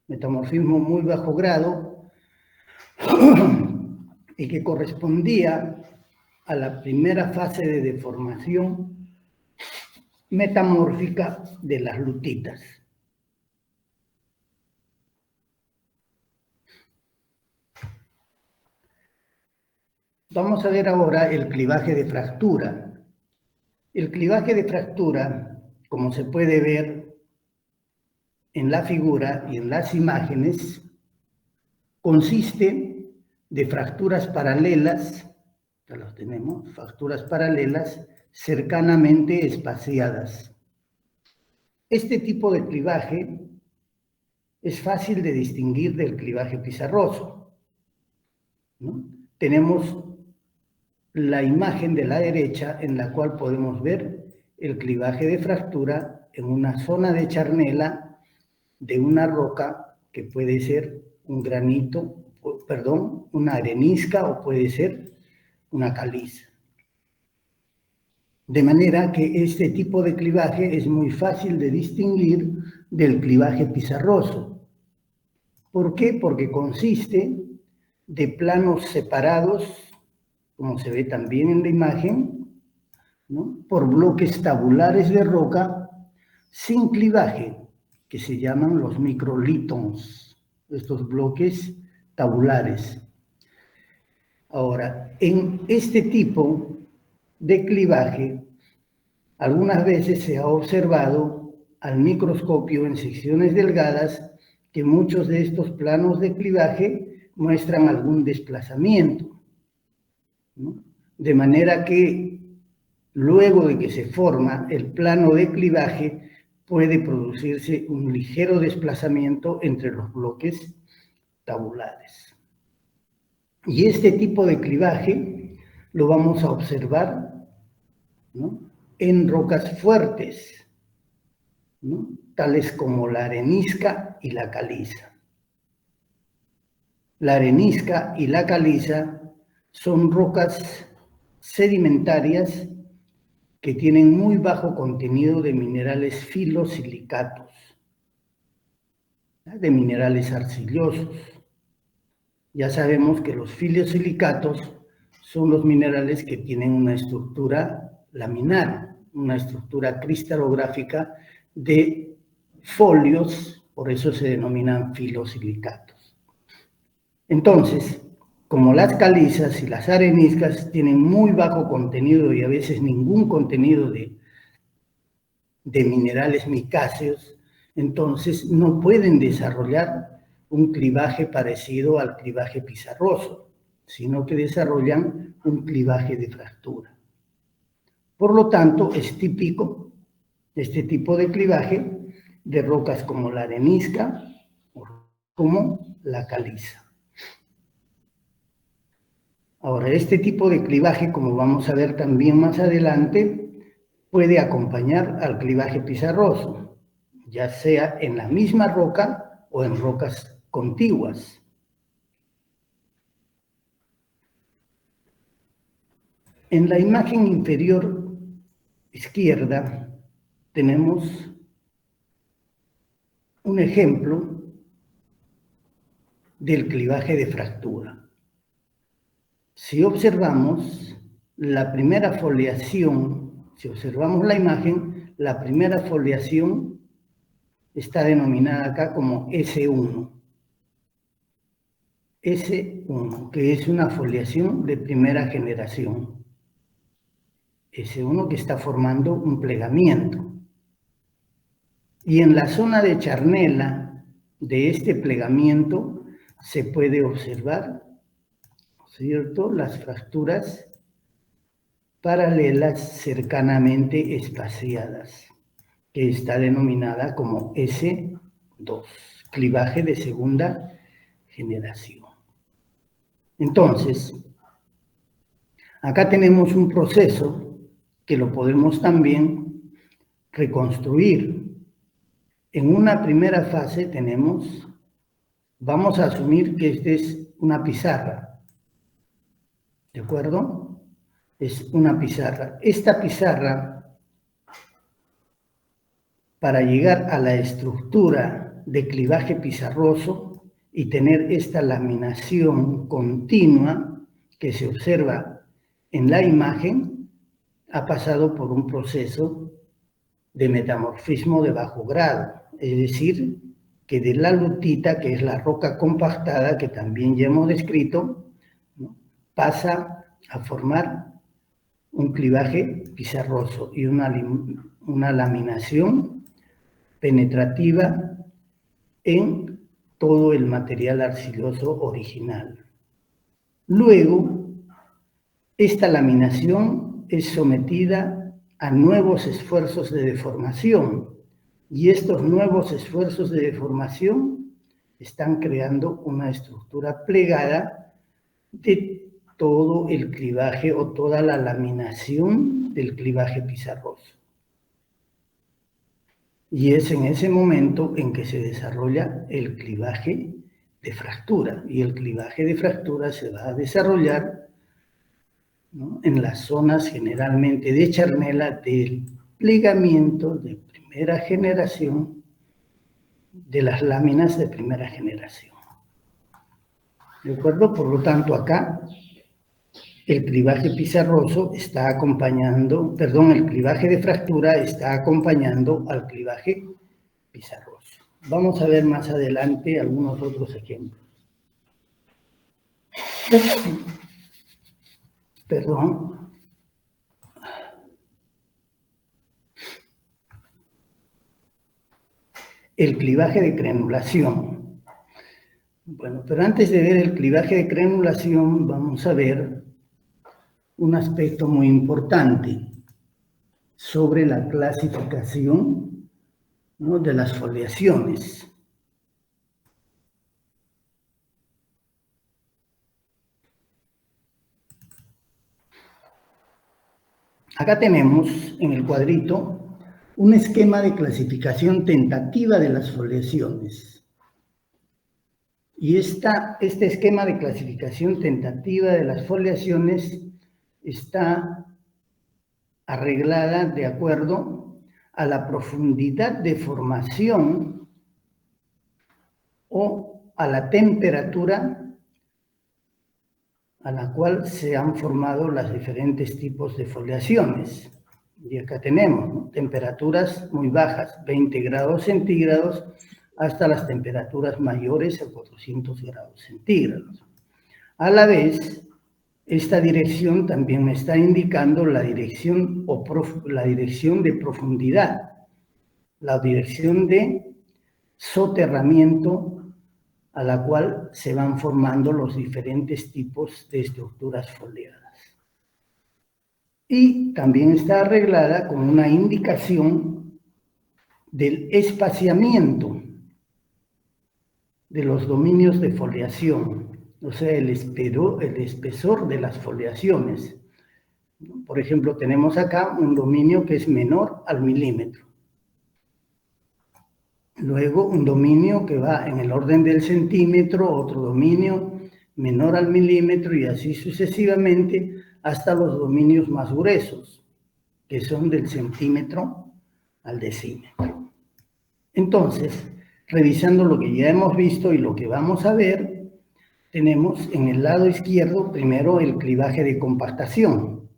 metamorfismo muy bajo grado, y que correspondía a la primera fase de deformación metamórfica de las lutitas. Vamos a ver ahora el clivaje de fractura. El clivaje de fractura, como se puede ver en la figura y en las imágenes, consiste de fracturas paralelas, ya las tenemos, fracturas paralelas cercanamente espaciadas. Este tipo de clivaje es fácil de distinguir del clivaje pizarroso, ¿no? Tenemos la imagen de la derecha en la cual podemos ver el clivaje de fractura en una zona de charnela de una roca que puede ser un granito, perdón, una arenisca o puede ser una caliza. De manera que este tipo de clivaje es muy fácil de distinguir del clivaje pizarroso. ¿Por qué? Porque consiste de planos separados, como se ve también en la imagen, ¿no?, por bloques tabulares de roca sin clivaje, que se llaman los microlitons, estos bloques tabulares. Ahora, en este tipo de clivaje, algunas veces se ha observado al microscopio en secciones delgadas que muchos de estos planos de clivaje muestran algún desplazamiento, ¿no? De manera que luego de que se forma el plano de clivaje, puede producirse un ligero desplazamiento entre los bloques tabulares. Y este tipo de clivaje lo vamos a observar, ¿no?, en rocas fuertes, ¿no?, tales como la arenisca y la caliza. La arenisca y la caliza son rocas sedimentarias que tienen muy bajo contenido de minerales filosilicatos, de minerales arcillosos. Ya sabemos que los filosilicatos son los minerales que tienen una estructura laminar, una estructura cristalográfica de folios, por eso se denominan filosilicatos. Entonces, como las calizas y las areniscas tienen muy bajo contenido y a veces ningún contenido de minerales micáceos, entonces no pueden desarrollar un clivaje parecido al clivaje pizarroso, sino que desarrollan un clivaje de fractura. Por lo tanto, es típico este tipo de clivaje de rocas como la arenisca o como la caliza. Ahora, este tipo de clivaje, como vamos a ver también más adelante, puede acompañar al clivaje pizarroso, ya sea en la misma roca o en rocas contiguas. En la imagen inferior izquierda tenemos un ejemplo del clivaje de fractura. Si observamos la primera foliación, si observamos la imagen, la primera foliación está denominada acá como S1. S1, que es una foliación de primera generación. S1 que está formando un plegamiento. Y en la zona de charnela de este plegamiento se puede observar, ¿cierto?, las fracturas paralelas cercanamente espaciadas, que está denominada como S2, clivaje de segunda generación. Entonces, acá tenemos un proceso que lo podemos también reconstruir. En una primera fase tenemos, vamos a asumir que esta es una pizarra, ¿de acuerdo? Es una pizarra. Esta pizarra, para llegar a la estructura de clivaje pizarroso y tener esta laminación continua que se observa en la imagen, ha pasado por un proceso de metamorfismo de bajo grado, es decir, que de la lutita, que es la roca compactada, que también ya hemos descrito, ¿no?, pasa a formar un clivaje pizarroso y una laminación penetrativa en todo el material arcilloso original. Luego, esta laminación es sometida a nuevos esfuerzos de deformación, y estos nuevos esfuerzos de deformación están creando una estructura plegada de todo el clivaje o toda la laminación del clivaje pizarroso. Y es en ese momento en que se desarrolla el clivaje de fractura, y el clivaje de fractura se va a desarrollar, ¿no?, en las zonas generalmente de charnela del plegamiento de primera generación, de las láminas de primera generación. ¿De acuerdo? Por lo tanto, acá el clivaje pizarroso está acompañando, el clivaje de fractura está acompañando al clivaje pizarroso. Vamos a ver más adelante algunos otros ejemplos. Perdón. El clivaje de crenulación. Bueno, pero antes de ver el clivaje de crenulación, vamos a ver un aspecto muy importante sobre la clasificación, ¿no?, de las foliaciones. Acá tenemos en el cuadrito un esquema de clasificación tentativa de las foliaciones. Y este esquema de clasificación tentativa de las foliaciones está arreglada de acuerdo a la profundidad de formación o a la temperatura a la cual se han formado los diferentes tipos de foliaciones. Y acá tenemos, ¿no?, temperaturas muy bajas, 20 grados centígrados, hasta las temperaturas mayores a 400 grados centígrados. A la vez, esta dirección también me está indicando la dirección de profundidad, la dirección de soterramiento a la cual se van formando los diferentes tipos de estructuras foliadas. Y también está arreglada con una indicación del espaciamiento de los dominios de foliación, o sea, el espesor de las foliaciones. Por ejemplo, tenemos acá un dominio que es menor al milímetro. Luego un dominio que va en el orden del centímetro, otro dominio menor al milímetro, y así sucesivamente hasta los dominios más gruesos, que son del centímetro al decímetro. Entonces, revisando lo que ya hemos visto y lo que vamos a ver, tenemos en el lado izquierdo primero el clivaje de compactación,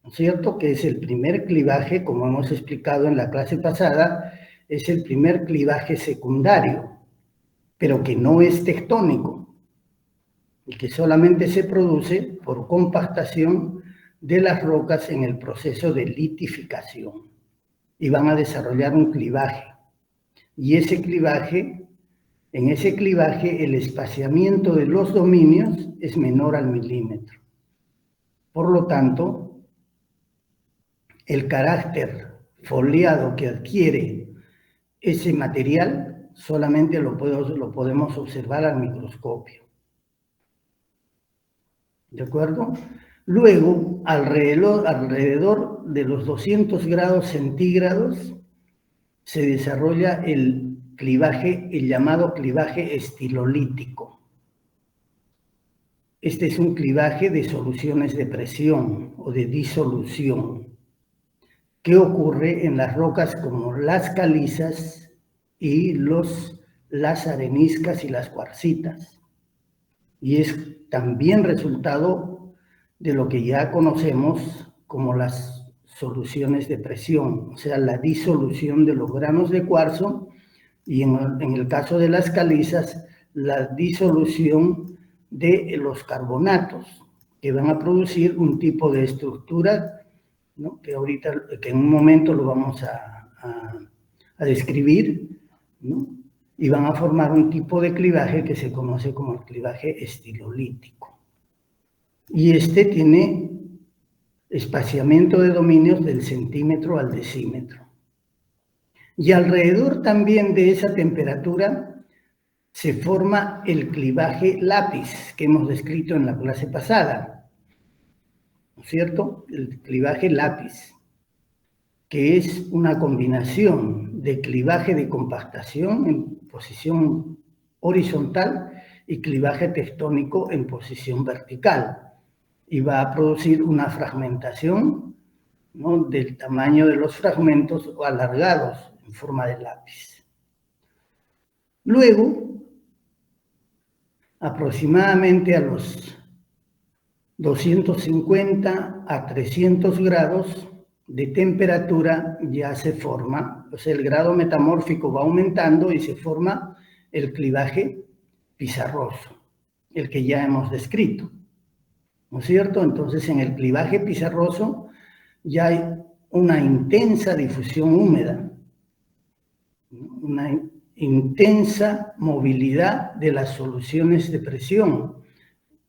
¿no es cierto?, que es el primer clivaje, como hemos explicado en la clase pasada, es el primer clivaje secundario, pero que no es tectónico y que solamente se produce por compactación de las rocas en el proceso de litificación, y van a desarrollar un clivaje. Y en ese clivaje el espaciamiento de los dominios es menor al milímetro. Por lo tanto, el carácter foliado que adquiere ese material solamente lo podemos observar al microscopio. ¿De acuerdo? Luego, alrededor de los 200 grados centígrados se desarrolla el llamado clivaje estilolítico. Este es un clivaje de soluciones de presión o de disolución que ocurre en las rocas como las calizas y las areniscas y las cuarcitas. Y es también resultado de lo que ya conocemos como las soluciones de presión, o sea, la disolución de los granos de cuarzo y en el caso de las calizas, la disolución de los carbonatos, que van a producir un tipo de estructura, ¿no? que en un momento lo vamos a describir, ¿no? Y van a formar un tipo de clivaje que se conoce como el clivaje estilolítico. Y este tiene espaciamiento de dominios del centímetro al decímetro. Y alrededor también de esa temperatura se forma el clivaje lápiz que hemos descrito en la clase pasada, ¿no es cierto? El clivaje lápiz, que es una combinación de clivaje de compactación en posición horizontal y clivaje tectónico en posición vertical. Y va a producir una fragmentación, ¿no? del tamaño de los fragmentos alargados en forma de lápiz. Luego, aproximadamente a los 250 a 300 grados de temperatura ya se forma, o sea, el grado metamórfico va aumentando y se forma el clivaje pizarroso, el que ya hemos descrito, ¿no es cierto? Entonces, en el clivaje pizarroso ya hay una intensa difusión húmeda, una intensa movilidad de las soluciones de presión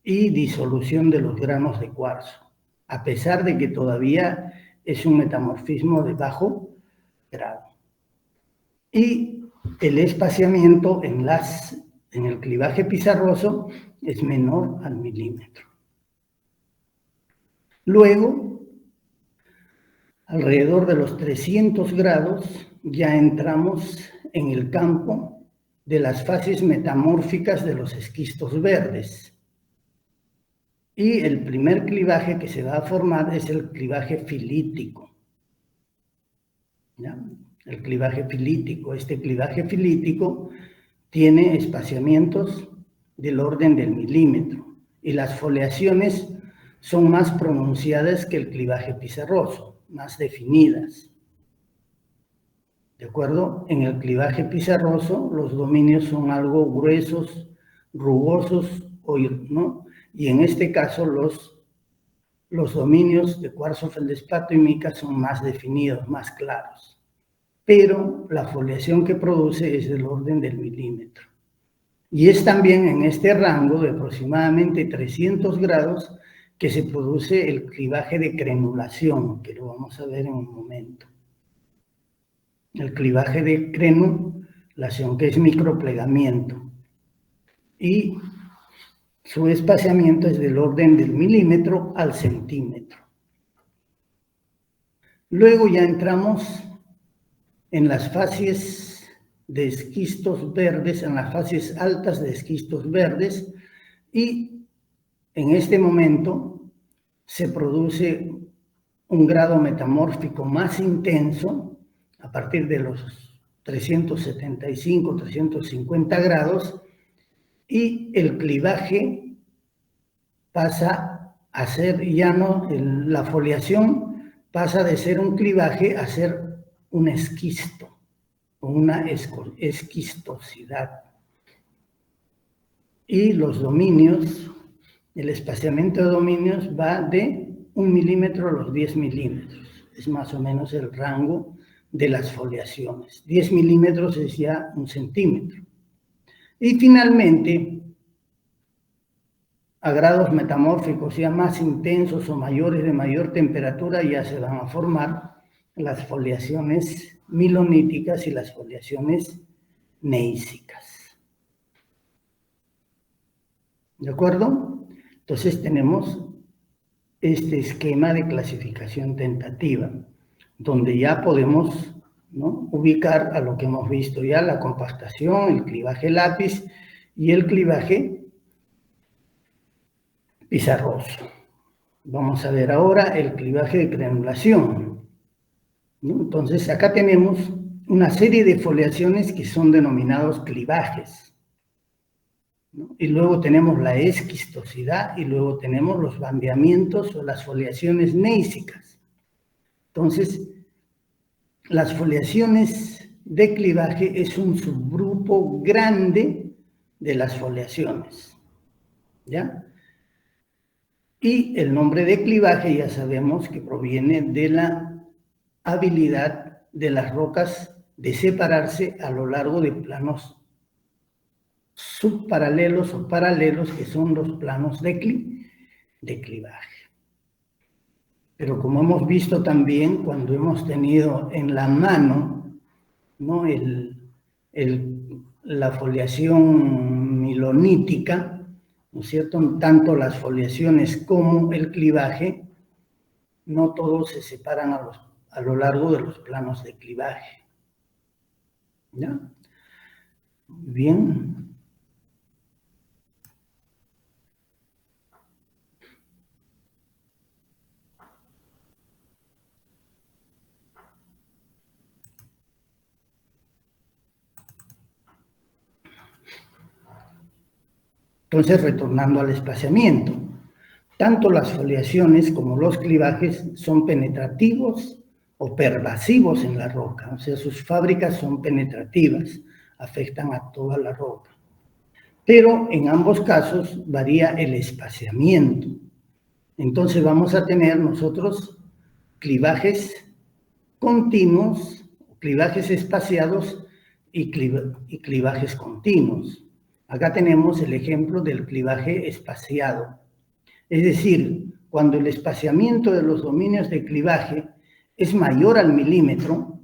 y disolución de los granos de cuarzo, a pesar de que todavía es un metamorfismo de bajo grado. Y el espaciamiento en el clivaje pizarroso es menor al milímetro. Luego, alrededor de los 300 grados, ya entramos en el campo de las fases metamórficas de los esquistos verdes. Y el primer clivaje que se va a formar es el clivaje filítico. ¿Ya? El clivaje filítico. Este clivaje filítico tiene espaciamientos del orden del milímetro y las foliaciones son más pronunciadas que el clivaje pizarroso, más definidas. ¿De acuerdo? En el clivaje pizarroso los dominios son algo gruesos, rugosos, ¿no? Y en este caso los dominios de cuarzo, feldespato y mica son más definidos, más claros. Pero la foliación que produce es del orden del milímetro. Y es también en este rango de aproximadamente 300 grados que se produce el clivaje de crenulación, que lo vamos a ver en un momento. El clivaje de crenulación, que es microplegamiento. Y su espaciamiento es del orden del milímetro al centímetro. Luego ya entramos en las fases de esquistos verdes, en las fases altas de esquistos verdes, y en este momento se produce un grado metamórfico más intenso a partir de los 375, 350 grados, y el clivaje pasa a ser ya no, la foliación pasa de ser un clivaje a ser un esquisto, o una esquistosidad. Y los dominios, el espaciamiento de dominios va de 1 milímetro a los 10 milímetros. Es más o menos el rango de las foliaciones. 10 milímetros es ya 1 centímetro. Y finalmente, a grados metamórficos ya más intensos o mayores de mayor temperatura, ya se van a formar las foliaciones miloníticas y las foliaciones neísicas. ¿De acuerdo? Entonces tenemos este esquema de clasificación tentativa, donde ya podemos, ¿no?, ubicar a lo que hemos visto ya, la compactación, el clivaje lápiz y el clivaje pizarroso. Vamos a ver ahora el clivaje de crenulación, ¿no? Entonces acá tenemos una serie de foliaciones que son denominados clivajes, ¿no? Y luego tenemos la esquistosidad y luego tenemos los bandeamientos o las foliaciones neísicas. Entonces, las foliaciones de clivaje es un subgrupo grande de las foliaciones, ¿ya? Y el nombre de clivaje ya sabemos que proviene de la habilidad de las rocas de separarse a lo largo de planos subparalelos o paralelos, que son los planos de clivaje. Pero como hemos visto también cuando hemos tenido en la mano, ¿no?, la foliación milonítica, ¿no es cierto?, tanto las foliaciones como el clivaje, no todos se separan a lo largo de los planos de clivaje, ¿ya? Bien. Entonces, retornando al espaciamiento, tanto las foliaciones como los clivajes son penetrativos o pervasivos en la roca, o sea, sus fábricas son penetrativas, afectan a toda la roca. Pero en ambos casos varía el espaciamiento. Entonces vamos a tener nosotros clivajes continuos, clivajes espaciados y clivajes continuos. Acá tenemos el ejemplo del clivaje espaciado. Es decir, cuando el espaciamiento de los dominios de clivaje es mayor al milímetro,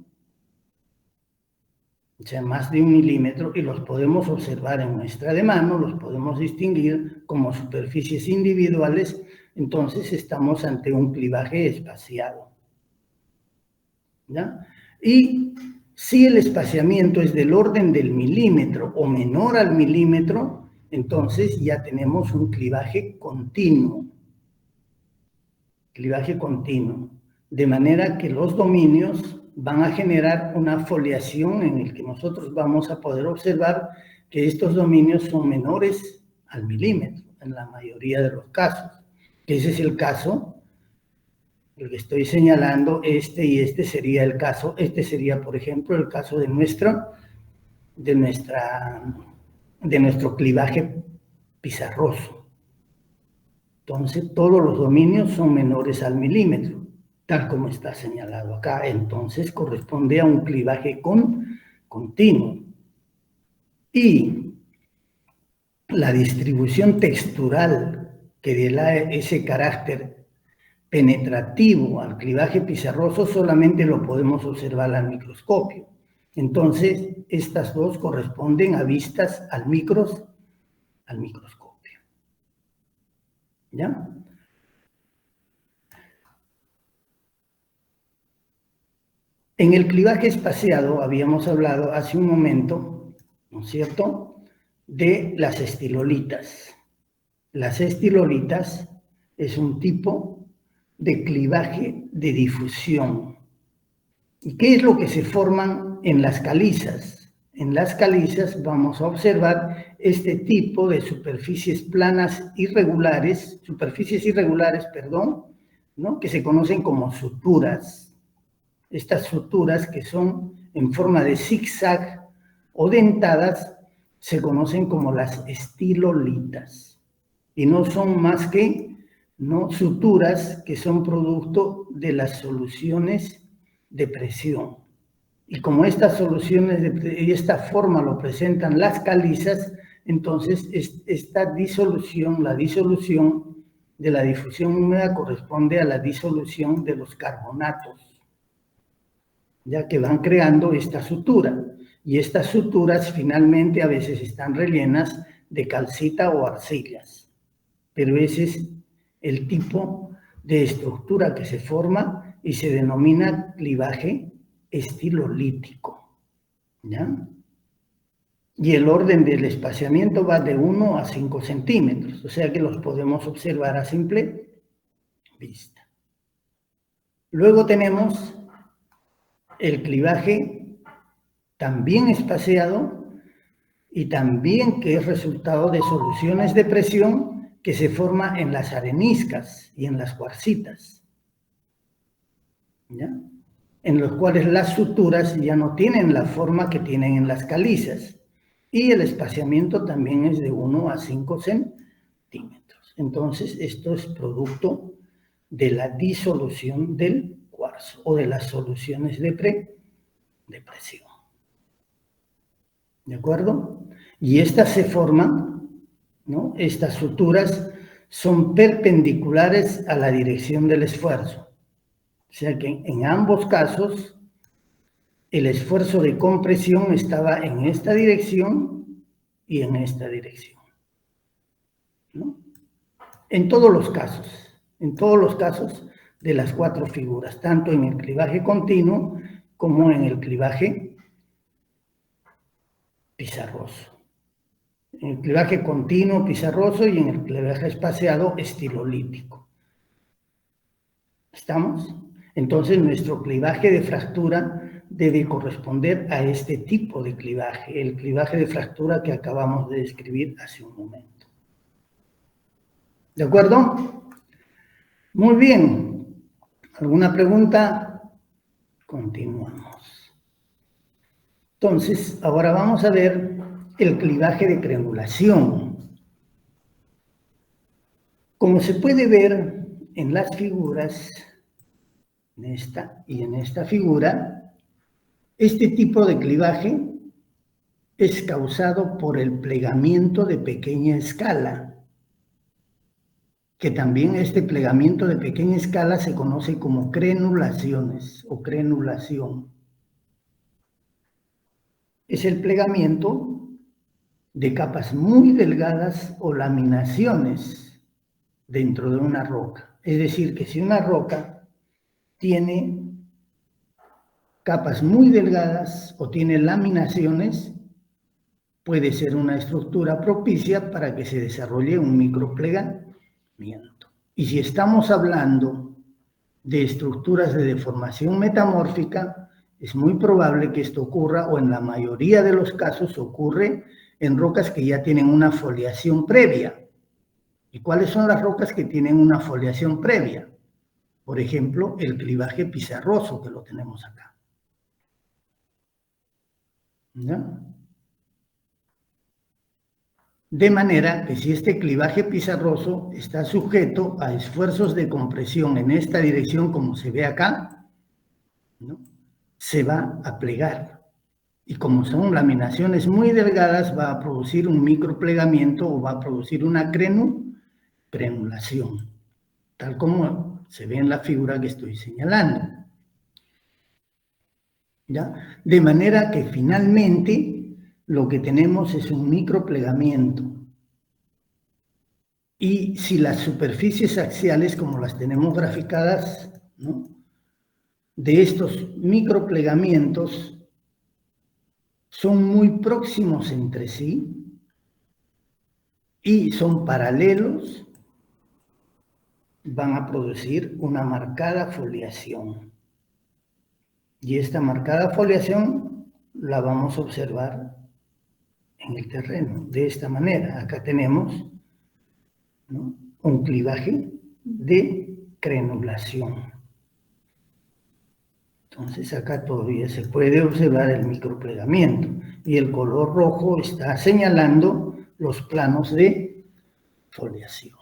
o sea, más de 1 milímetro, y los podemos observar en muestra de mano, los podemos distinguir como superficies individuales, entonces estamos ante un clivaje espaciado, ¿ya? Y si el espaciamiento es del orden del milímetro o menor al milímetro, entonces ya tenemos un clivaje continuo. Clivaje continuo, de manera que los dominios van a generar una foliación en el que nosotros vamos a poder observar que estos dominios son menores al milímetro, en la mayoría de los casos. Ese es el caso, el que estoy señalando, y este sería el caso, este sería, por ejemplo, el caso de nuestro clivaje pizarroso. Entonces, todos los dominios son menores al milímetro, tal como está señalado acá. Entonces, corresponde a un clivaje continuo. Y la distribución textural que da ese carácter penetrativo al clivaje pizarroso solamente lo podemos observar al microscopio. Entonces, estas dos corresponden a vistas al microscopio. ¿Ya? En el clivaje espaciado habíamos hablado hace un momento, ¿no es cierto?, de las estilolitas. Las estilolitas es un tipo de clivaje de difusión. ¿Y qué es lo que se forman en las calizas? En las calizas vamos a observar este tipo de superficies planas irregulares, ¿no?, que se conocen como suturas. Estas suturas, que son en forma de zigzag o dentadas, se conocen como las estilolitas. Y no son más que, ¿no?, suturas que son producto de las soluciones de presión. Y como estas soluciones y esta forma lo presentan las calizas, entonces esta disolución, la disolución de la difusión húmeda corresponde a la disolución de los carbonatos, ya que van creando esta sutura. Y estas suturas finalmente a veces están rellenas de calcita o arcillas. Pero ese es el tipo de estructura que se forma y se denomina clivaje estilolítico, ¿ya? Y el orden del espaciamiento va de 1 a 5 centímetros, o sea que los podemos observar a simple vista. Luego tenemos el clivaje también espaciado y también que es resultado de soluciones de presión que se forman en las areniscas y en las cuarcitas, ¿ya? En los cuales las suturas ya no tienen la forma que tienen en las calizas y el espaciamiento también es de 1 a 5 centímetros. Entonces, esto es producto de la disolución del cuarzo o de las soluciones de presión. ¿De acuerdo? Y estas se forman, ¿no? Estas suturas son perpendiculares a la dirección del esfuerzo. O sea que en ambos casos el esfuerzo de compresión estaba en esta dirección y en esta dirección, ¿no? En todos los casos de las 4 figuras, tanto en el clivaje continuo como en el clivaje pizarroso. En el clivaje continuo pizarroso y en el clivaje espaciado estilolítico. ¿Estamos? Entonces nuestro clivaje de fractura debe corresponder a este tipo de clivaje, el clivaje de fractura que acabamos de describir hace un momento. ¿De acuerdo? Muy bien. ¿Alguna pregunta? Continuamos. Entonces, ahora vamos a ver el clivaje de triangulación. Como se puede ver en las figuras, en esta y en esta figura, este tipo de clivaje es causado por el plegamiento de pequeña escala, que también este plegamiento de pequeña escala se conoce como crenulaciones o crenulación. Es el plegamiento de capas muy delgadas o laminaciones dentro de una roca. Es decir, que si una roca tiene capas muy delgadas o tiene laminaciones, puede ser una estructura propicia para que se desarrolle un microplegamiento. Y si estamos hablando de estructuras de deformación metamórfica, es muy probable que esto ocurra, o en la mayoría de los casos ocurre en rocas que ya tienen una foliación previa. ¿Y cuáles son las rocas que tienen una foliación previa? Por ejemplo, el clivaje pizarroso, que lo tenemos acá. ¿Ya? De manera que si este clivaje pizarroso está sujeto a esfuerzos de compresión en esta dirección, como se ve acá, ¿no?, se va a plegar. Y como son laminaciones muy delgadas, va a producir un microplegamiento o va a producir una crenulación, tal como se ve en la figura que estoy señalando. ¿Ya? De manera que finalmente lo que tenemos es un microplegamiento. Y si las superficies axiales, como las tenemos graficadas, ¿no?, de estos microplegamientos son muy próximos entre sí y son paralelos, van a producir una marcada foliación. Y esta marcada foliación la vamos a observar en el terreno, de esta manera. Acá tenemos, ¿no?, un clivaje de crenulación. Entonces acá todavía se puede observar el microplegamiento y el color rojo está señalando los planos de foliación.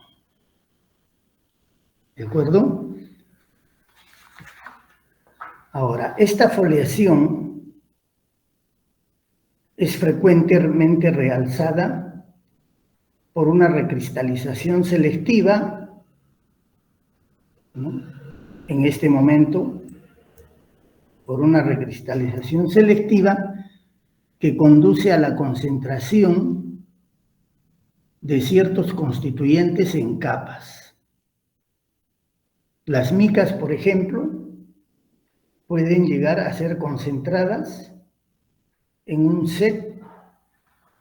¿De acuerdo? Ahora, esta foliación es frecuentemente realzada por una recristalización selectiva, ¿no?, en este momento, por una recristalización selectiva que conduce a la concentración de ciertos constituyentes en capas. Las micas, por ejemplo, pueden llegar a ser concentradas en un set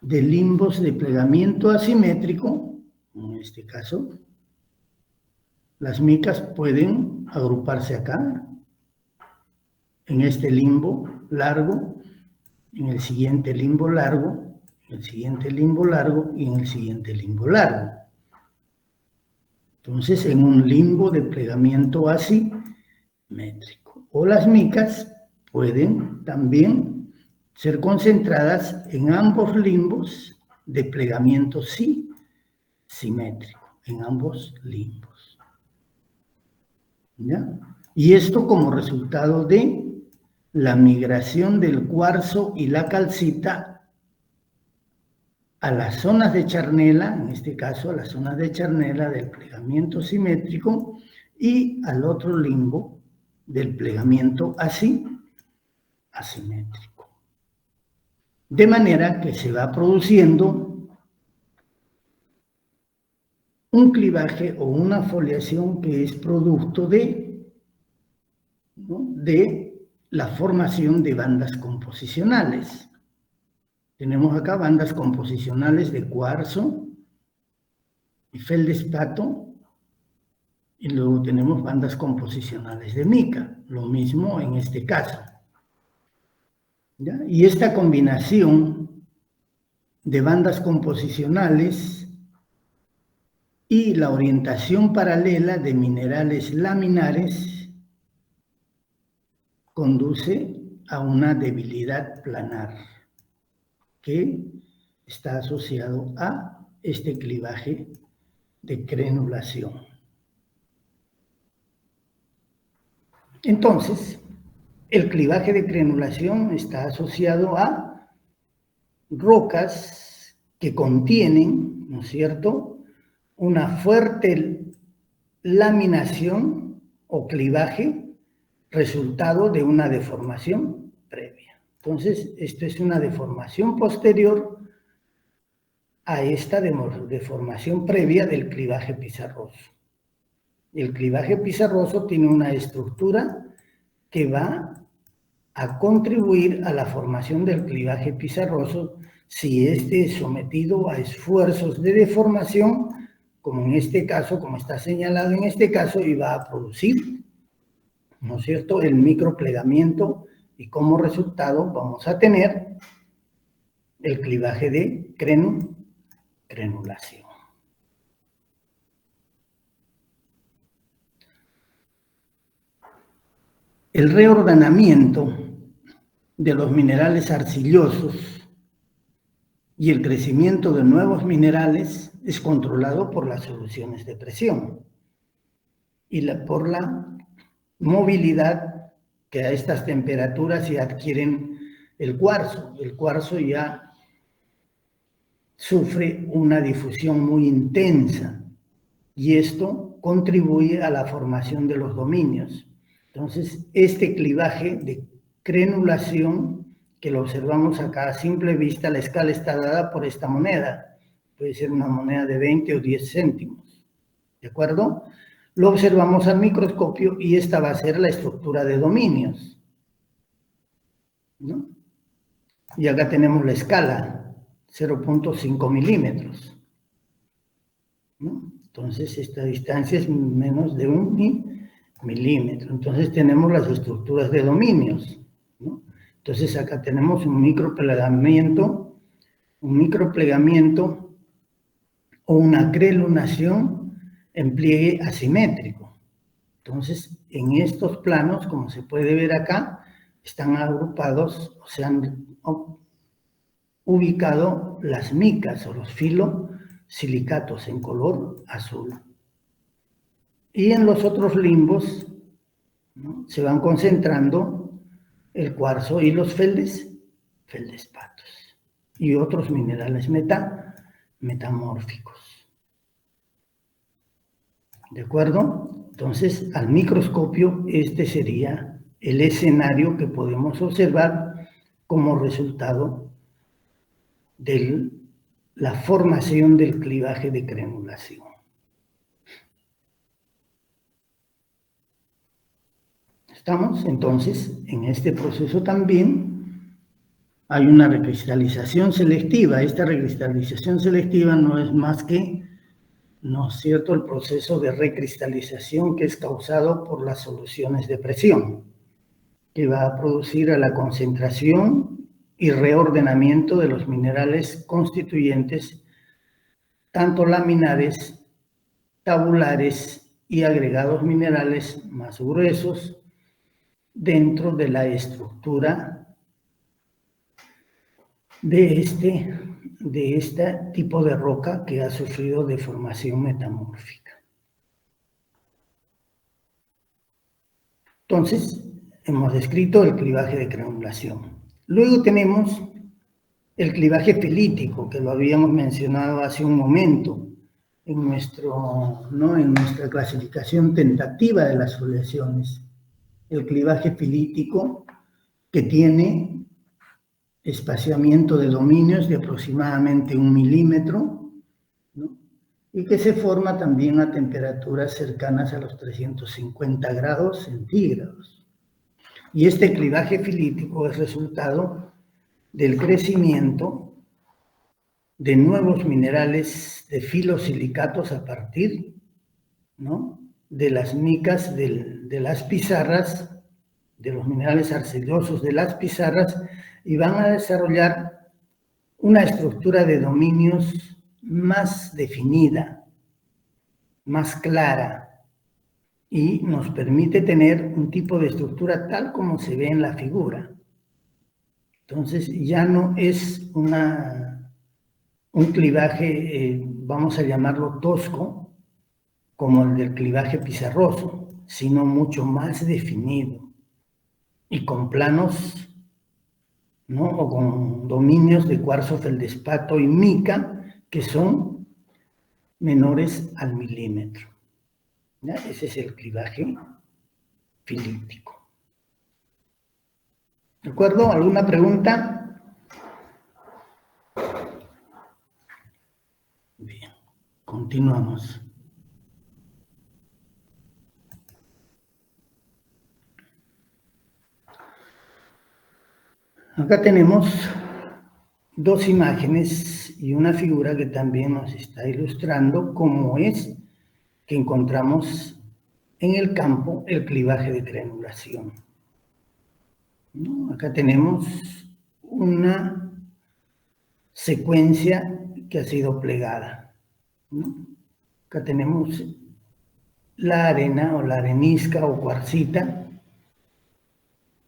de limbos de plegamiento asimétrico. En este caso, las micas pueden agruparse acá, en este limbo largo, en el siguiente limbo largo, en el siguiente limbo largo y en el siguiente limbo largo. Entonces, en un limbo de plegamiento asimétrico. O las micas pueden también ser concentradas en ambos limbos de plegamiento simétrico, en ambos limbos. ¿Ya? Y esto como resultado de la migración del cuarzo y la calcita a las zonas de charnela, en este caso a las zonas de charnela del plegamiento simétrico y al otro limbo del plegamiento asimétrico. De manera que se va produciendo un clivaje o una foliación que es producto de la formación de bandas composicionales. Tenemos acá bandas composicionales de cuarzo y feldespato, y luego tenemos bandas composicionales de mica, lo mismo en este caso. ¿Ya? Y esta combinación de bandas composicionales y la orientación paralela de minerales laminares conduce a una debilidad planar que está asociado a este clivaje de crenulación. Entonces, el clivaje de crenulación está asociado a rocas que contienen, ¿no es cierto?, una fuerte laminación o clivaje resultado de una deformación previa. Entonces, esto es una deformación posterior a esta deformación previa del clivaje pizarroso. El clivaje pizarroso tiene una estructura que va a contribuir a la formación del clivaje pizarroso si éste es sometido a esfuerzos de deformación, como en este caso, como está señalado en este caso, y va a producir, ¿no es cierto?, el microplegamiento, y como resultado vamos a tener el clivaje de crenulación. El reordenamiento de los minerales arcillosos y el crecimiento de nuevos minerales es controlado por las soluciones de presión y por la movilidad que a estas temperaturas ya adquieren el cuarzo. El cuarzo ya sufre una difusión muy intensa y esto contribuye a la formación de los dominios. Entonces, este clivaje de crenulación, que lo observamos acá a simple vista, la escala está dada por esta moneda. Puede ser una moneda de 20 o 10 céntimos. ¿De acuerdo? Lo observamos al microscopio y esta va a ser la estructura de dominios, ¿no? Y acá tenemos la escala, 0.5 milímetros, ¿no? Entonces, esta distancia es menos de 1 milímetro. Entonces, tenemos las estructuras de dominios, ¿no? Entonces, acá tenemos un microplegamiento o una crelunación en pliegue asimétrico. Entonces, en estos planos, como se puede ver acá, están agrupados, o se han ubicado las micas o los filosilicatos en color azul. Y en los otros limbos, ¿no?, se van concentrando el cuarzo y los feldespatos y otros minerales metamórficos. ¿De acuerdo? Entonces, al microscopio, este sería el escenario que podemos observar como resultado de la formación del clivaje de crenulación. ¿Estamos? Entonces, en este proceso también hay una recristalización selectiva. Esta recristalización selectiva no es más que, ¿no es cierto?, el proceso de recristalización que es causado por las soluciones de presión, que va a producir a la concentración y reordenamiento de los minerales constituyentes, tanto laminares, tabulares y agregados minerales más gruesos dentro de la estructura de este tipo de roca que ha sufrido deformación metamórfica. Entonces, hemos descrito el clivaje de granulación. Luego tenemos el clivaje filítico, que lo habíamos mencionado hace un momento en nuestra clasificación tentativa de las foliaciones. El clivaje filítico, que tiene espaciamiento de dominios de aproximadamente 1 milímetro, ¿no? Y que se forma también a temperaturas cercanas a los 350 grados centígrados. Y este clivaje filítico es resultado del crecimiento de nuevos minerales de filosilicatos a partir, ¿no?, de las micas de las pizarras, de los minerales arcillosos de las pizarras, y van a desarrollar una estructura de dominios más definida, más clara, y nos permite tener un tipo de estructura tal como se ve en la figura. Entonces ya no es un clivaje, vamos a llamarlo tosco, como el del clivaje pizarroso, sino mucho más definido y con planos, ¿no?, o con dominios de cuarzo, feldespato y mica que son menores al milímetro. ¿Ya? Ese es el clivaje filítico. ¿De acuerdo? ¿Alguna pregunta? Bien, continuamos. Acá tenemos dos imágenes y una figura que también nos está ilustrando cómo es que encontramos en el campo el clivaje de granulación, ¿no? Acá tenemos una secuencia que ha sido plegada, ¿no? Acá tenemos la arena o la arenisca o cuarcita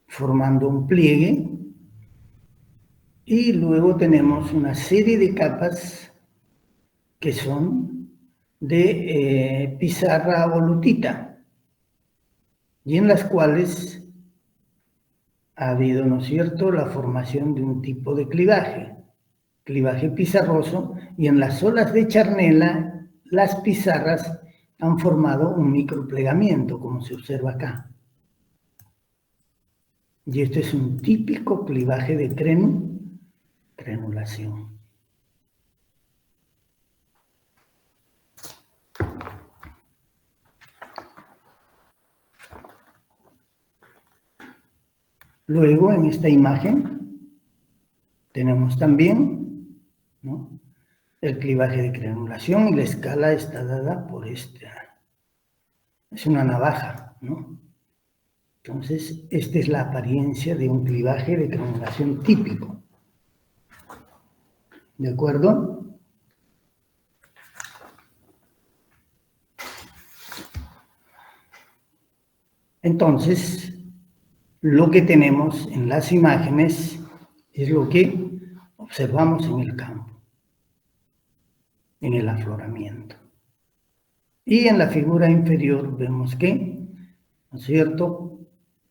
formando un pliegue, y luego tenemos una serie de capas que son de pizarra o lutita, y en las cuales ha habido, ¿no es cierto?, la formación de un tipo de clivaje pizarroso, y en las olas de charnela las pizarras han formado un microplegamiento, como se observa acá. Y este es un típico clivaje de granulación. Luego, en esta imagen, tenemos también, ¿no?, el clivaje de granulación, y la escala está dada por esta. Es una navaja, ¿no? Entonces, esta es la apariencia de un clivaje de granulación típico. ¿De acuerdo? Entonces, lo que tenemos en las imágenes es lo que observamos en el campo, en el afloramiento. Y en la figura inferior vemos que, ¿no es cierto?,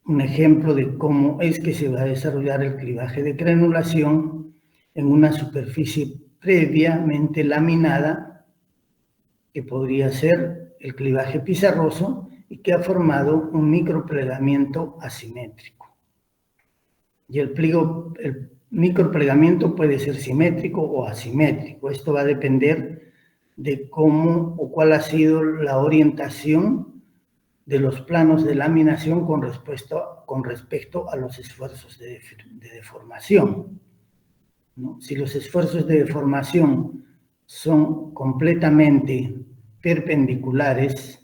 un ejemplo de cómo es que se va a desarrollar el clivaje de granulación en una superficie previamente laminada, que podría ser el clivaje pizarroso, y que ha formado un microplegamiento asimétrico. Y el microplegamiento puede ser simétrico o asimétrico. Esto va a depender de cómo o cuál ha sido la orientación de los planos de laminación con respecto a los esfuerzos de deformación, ¿no? Si los esfuerzos de deformación son completamente perpendiculares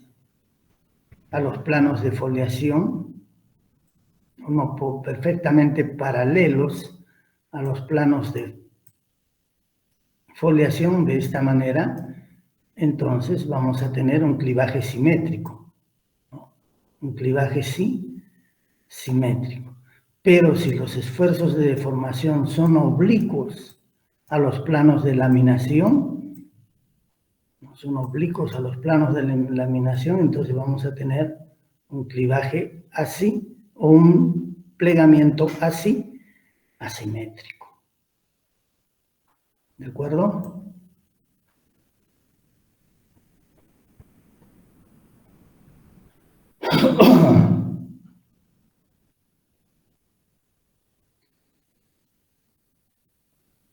a los planos de foliación, perfectamente paralelos a los planos de foliación de esta manera, entonces vamos a tener un clivaje simétrico, ¿no? Un clivaje simétrico. Pero si los esfuerzos de deformación son oblicuos a los planos de laminación, entonces vamos a tener un clivaje así o un plegamiento así, asimétrico. ¿De acuerdo?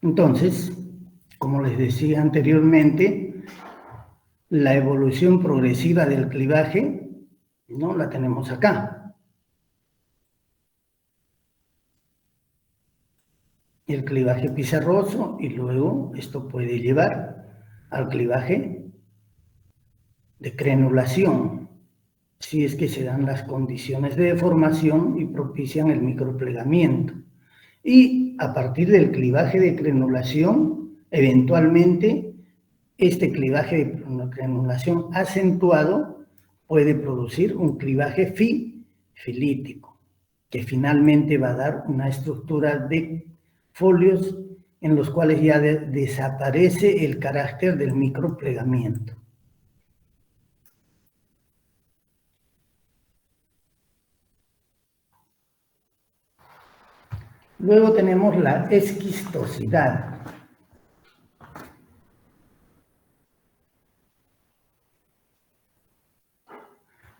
Entonces, como les decía anteriormente, la evolución progresiva del clivaje no la tenemos acá. El clivaje pizarroso, y luego esto puede llevar al clivaje de crenulación, si es que se dan las condiciones de deformación y propician el microplegamiento. Y a partir del clivaje de crenulación, eventualmente, este clivaje de crenulación acentuado puede producir un clivaje filítico, que finalmente va a dar una estructura de folios en los cuales ya desaparece el carácter del microplegamiento. Luego tenemos la esquistosidad.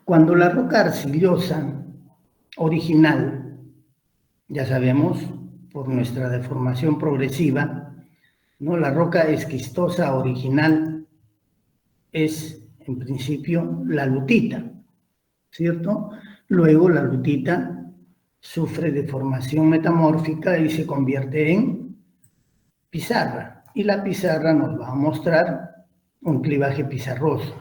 Cuando la roca arcillosa original, ya sabemos por nuestra deformación progresiva, ¿no? La roca esquistosa original es en principio la lutita, ¿cierto? Luego la lutita sufre deformación metamórfica y se convierte en pizarra. Y la pizarra nos va a mostrar un clivaje pizarroso.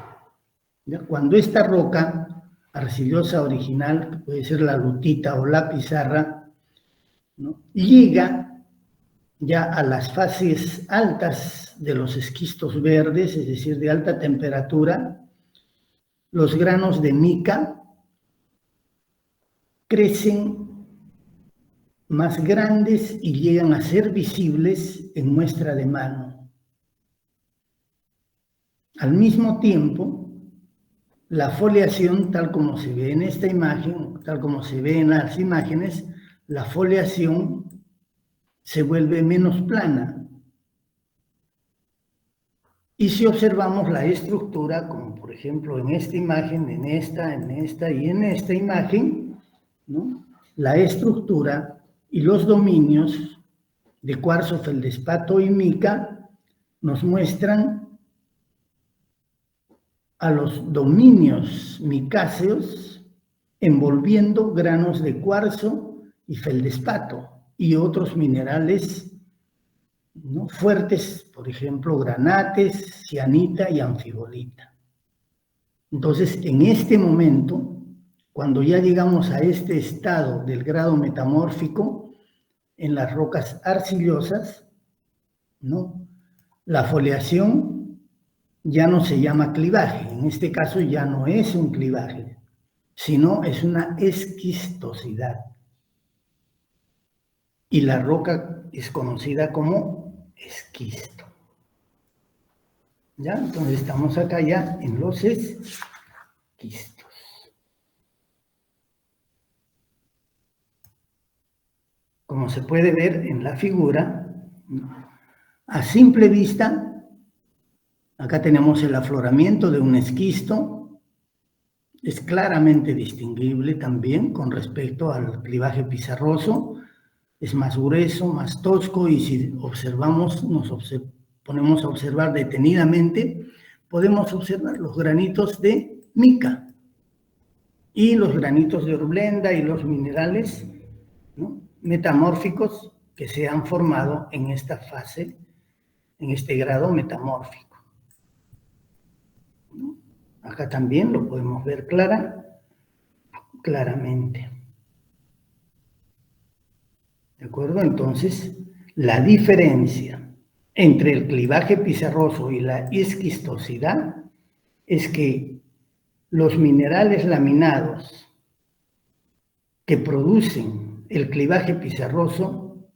¿Ya? Cuando esta roca arcillosa original, que puede ser la lutita o la pizarra, ¿no?, llega ya a las fases altas de los esquistos verdes, es decir, de alta temperatura, los granos de mica crecen más grandes y llegan a ser visibles en muestra de mano. Al mismo tiempo, la foliación, tal como se ve en esta imagen, tal como se ve en las imágenes, la foliación se vuelve menos plana. Y si observamos la estructura, como por ejemplo en esta imagen, en esta y en esta imagen, ¿no?, la estructura y los dominios de cuarzo, feldespato y mica nos muestran a los dominios micáceos envolviendo granos de cuarzo y feldespato y otros minerales, ¿no?, fuertes, por ejemplo, granates, cianita y anfibolita. Entonces, en este momento, cuando ya llegamos a este estado del grado metamórfico en las rocas arcillosas, ¿no?, la foliación ya no se llama clivaje, en este caso ya no es un clivaje, sino es una esquistosidad. Y la roca es conocida como esquisto. ¿Ya? Entonces estamos acá ya en los esquistos. Como se puede ver en la figura, a simple vista, acá tenemos el afloramiento de un esquisto. Es claramente distinguible también con respecto al clivaje pizarroso. Es más grueso, más tosco, y si observamos, ponemos a observar detenidamente, podemos observar los granitos de mica y los granitos de horblenda y los minerales, ¿no?, metamórficos que se han formado en esta fase, en este grado metamórfico, ¿no? Acá también lo podemos ver claramente. ¿De acuerdo? Entonces, La diferencia entre el clivaje pizarroso y la esquistosidad es que los minerales laminados que producen el clivaje pizarroso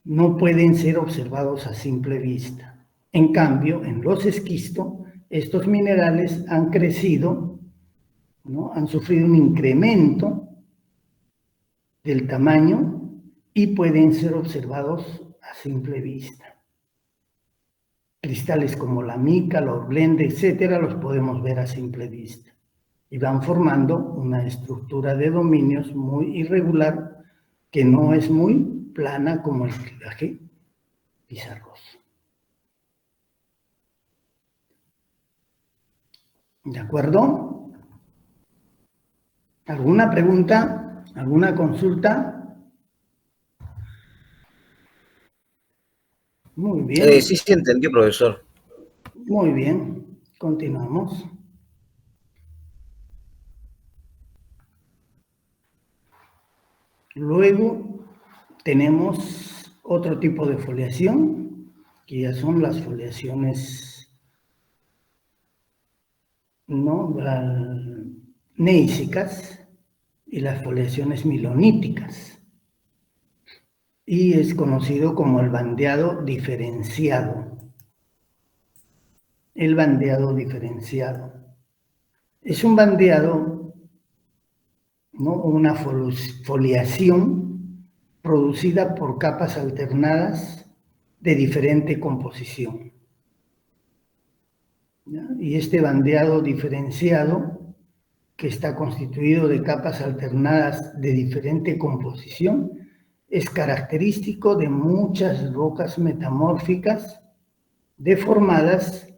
no pueden ser observados a simple vista. En cambio, en los esquistos, estos minerales han crecido, ¿no? Han sufrido un incremento del tamaño y pueden ser observados a simple vista. Cristales como la mica, la hornblende, etcétera, los podemos ver a simple vista. Y van formando una estructura de dominios muy irregular que no es muy plana como el clivaje pizarroso. ¿De acuerdo? ¿Alguna pregunta? ¿Alguna consulta? Muy bien. Sí, entendió, profesor. Muy bien. Continuamos. Luego tenemos otro tipo de foliación, que ya son las foliaciones neísicas y las foliaciones miloníticas. Y es conocido como el bandeado diferenciado. El bandeado diferenciado. Es un bandeado, ¿no? Una foliación producida por capas alternadas de diferente composición. ¿Ya? Y este bandeado diferenciado, que está constituido de capas alternadas de diferente composición, es característico de muchas rocas metamórficas deformadas,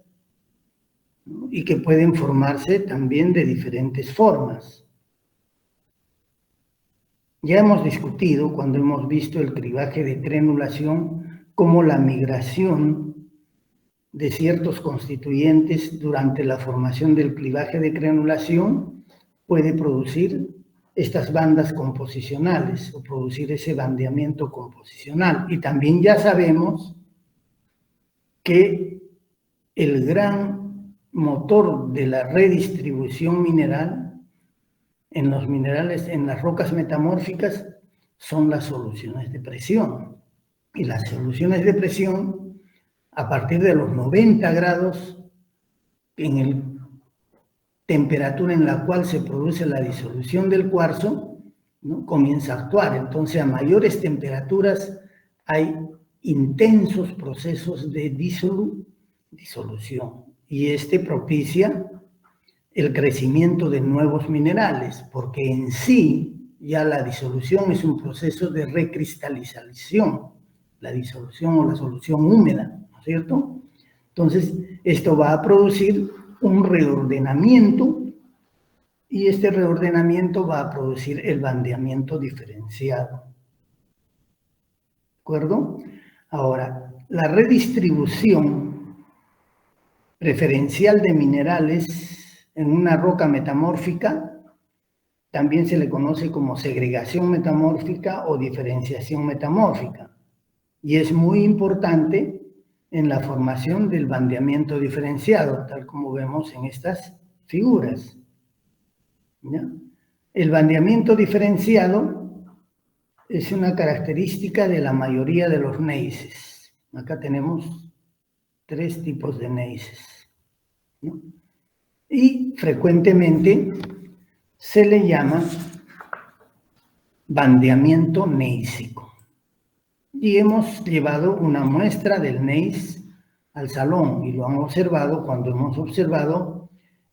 ¿no? Y que pueden formarse también de diferentes formas. Ya hemos discutido, cuando hemos visto el clivaje de crenulación, cómo la migración de ciertos constituyentes durante la formación del clivaje de crenulación puede producir estas bandas composicionales o producir ese bandeamiento composicional. Y también ya sabemos que el gran motor de la redistribución mineral en los minerales, en las rocas metamórficas, son las soluciones de presión. Y las soluciones de presión, a partir de los 90 grados, en el temperatura en la cual se produce la disolución del cuarzo, ¿no? Comienza a actuar. Entonces, a mayores temperaturas hay intensos procesos de disolución. Y este propicia el crecimiento de nuevos minerales, porque en sí ya la disolución es un proceso de recristalización, la disolución o la solución húmeda, ¿no es cierto? Entonces, esto va a producir un reordenamiento y este reordenamiento va a producir el bandeamiento diferenciado. ¿De acuerdo? Ahora, la redistribución preferencial de minerales en una roca metamórfica también se le conoce como segregación metamórfica o diferenciación metamórfica, y es muy importante en la formación del bandeamiento diferenciado, tal como vemos en estas figuras. ¿Ya? El bandeamiento diferenciado es una característica de la mayoría de los gneisses. Acá tenemos 3 tipos de gneisses, ¿no? Y frecuentemente se le llama bandeamiento gneísico. Y hemos llevado una muestra del gneiss al salón y lo han observado cuando hemos observado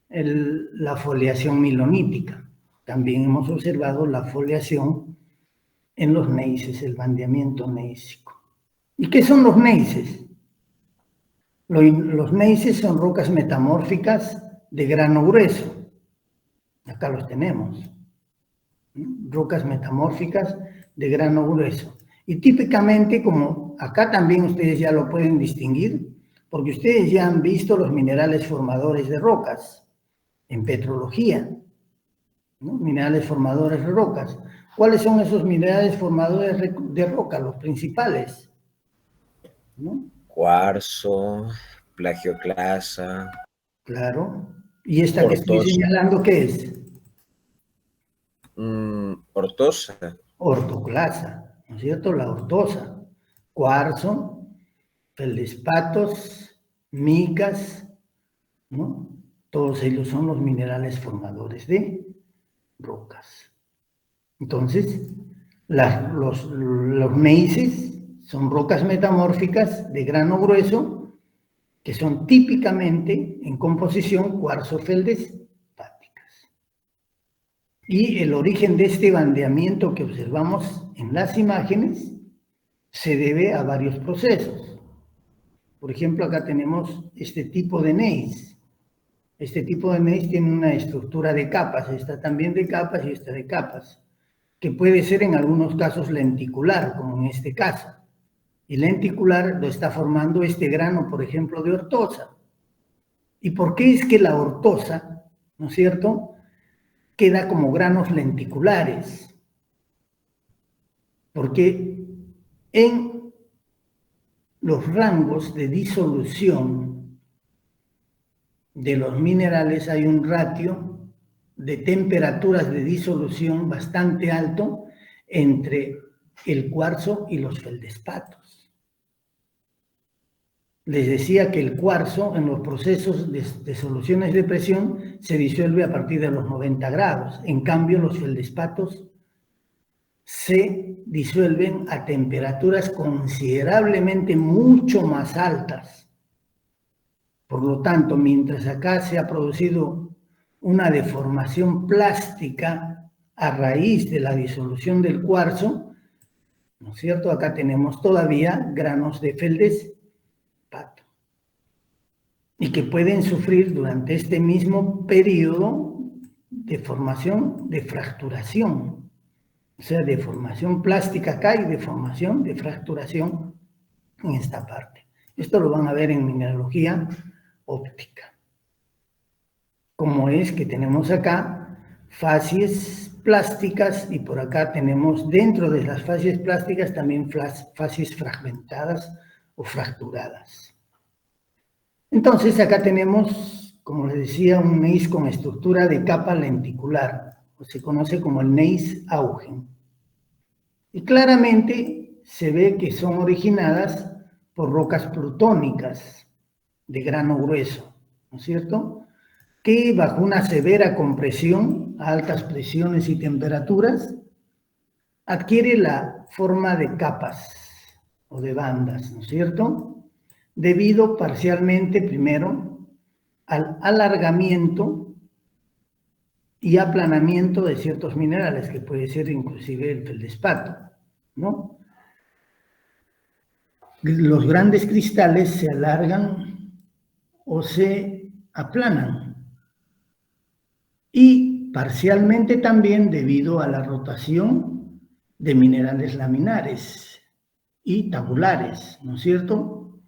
la foliación milonítica. También hemos observado la foliación en los gneisses, el bandeamiento gneísico. ¿Y qué son los gneisses? Los gneisses son rocas metamórficas de grano grueso. Acá los tenemos. Rocas metamórficas de grano grueso. Y típicamente, como acá también ustedes ya lo pueden distinguir, porque ustedes ya han visto los minerales formadores de rocas en petrología, ¿no? Minerales formadores de rocas. ¿Cuáles son esos minerales formadores de roca? Los principales. ¿no? Cuarzo, plagioclasa. Claro. ¿Y esta que estoy Ortosa. señalando qué es? Ortosa. Ortoclasa, ¿no es cierto? La ortosa. Cuarzo, feldespatos, micas, ¿no? Todos ellos son los minerales formadores de rocas. Entonces, los gneisses son rocas metamórficas de grano grueso que son típicamente en composición cuarzo-feldespáticas. Y el origen de este bandeamiento que observamos en las imágenes se debe a varios procesos. Por ejemplo, acá tenemos este tipo de gneiss. Este tipo de gneiss tiene una estructura de capas, esta también de capas y esta de capas, que puede ser en algunos casos lenticular, como en este caso. Y lenticular lo está formando este grano, por ejemplo, de ortosa. ¿Y por qué es que la ortosa, no es cierto?, queda como granos lenticulares? Porque en los rangos de disolución de los minerales hay un ratio de temperaturas de disolución bastante alto entre el cuarzo y los feldespatos. Les decía que el cuarzo en los procesos de soluciones de presión se disuelve a partir de los 90 grados. En cambio, los feldespatos se disuelven a temperaturas considerablemente mucho más altas. Por lo tanto, mientras acá se ha producido una deformación plástica a raíz de la disolución del cuarzo, ¿no es cierto? Acá tenemos todavía granos de feldespato y que pueden sufrir durante este mismo periodo de formación de fracturación. O sea, deformación plástica acá y deformación de fracturación en esta parte. Esto lo van a ver en mineralogía óptica. Como es que tenemos acá facies plásticas y por acá tenemos dentro de las facies plásticas también facies fragmentadas o fracturadas. Entonces acá tenemos, como les decía, un gneiss con estructura de capa lenticular, o se conoce como el gneiss Augen. Y claramente se ve que son originadas por rocas plutónicas de grano grueso, ¿no es cierto?, que bajo una severa compresión a altas presiones y temperaturas adquiere la forma de capas o de bandas, ¿no es cierto?, debido parcialmente primero al alargamiento y aplanamiento de ciertos minerales, que puede ser inclusive el feldespato, ¿no? Los grandes cristales se alargan o se aplanan, y parcialmente también debido a la rotación de minerales laminares y tabulares, ¿no es cierto?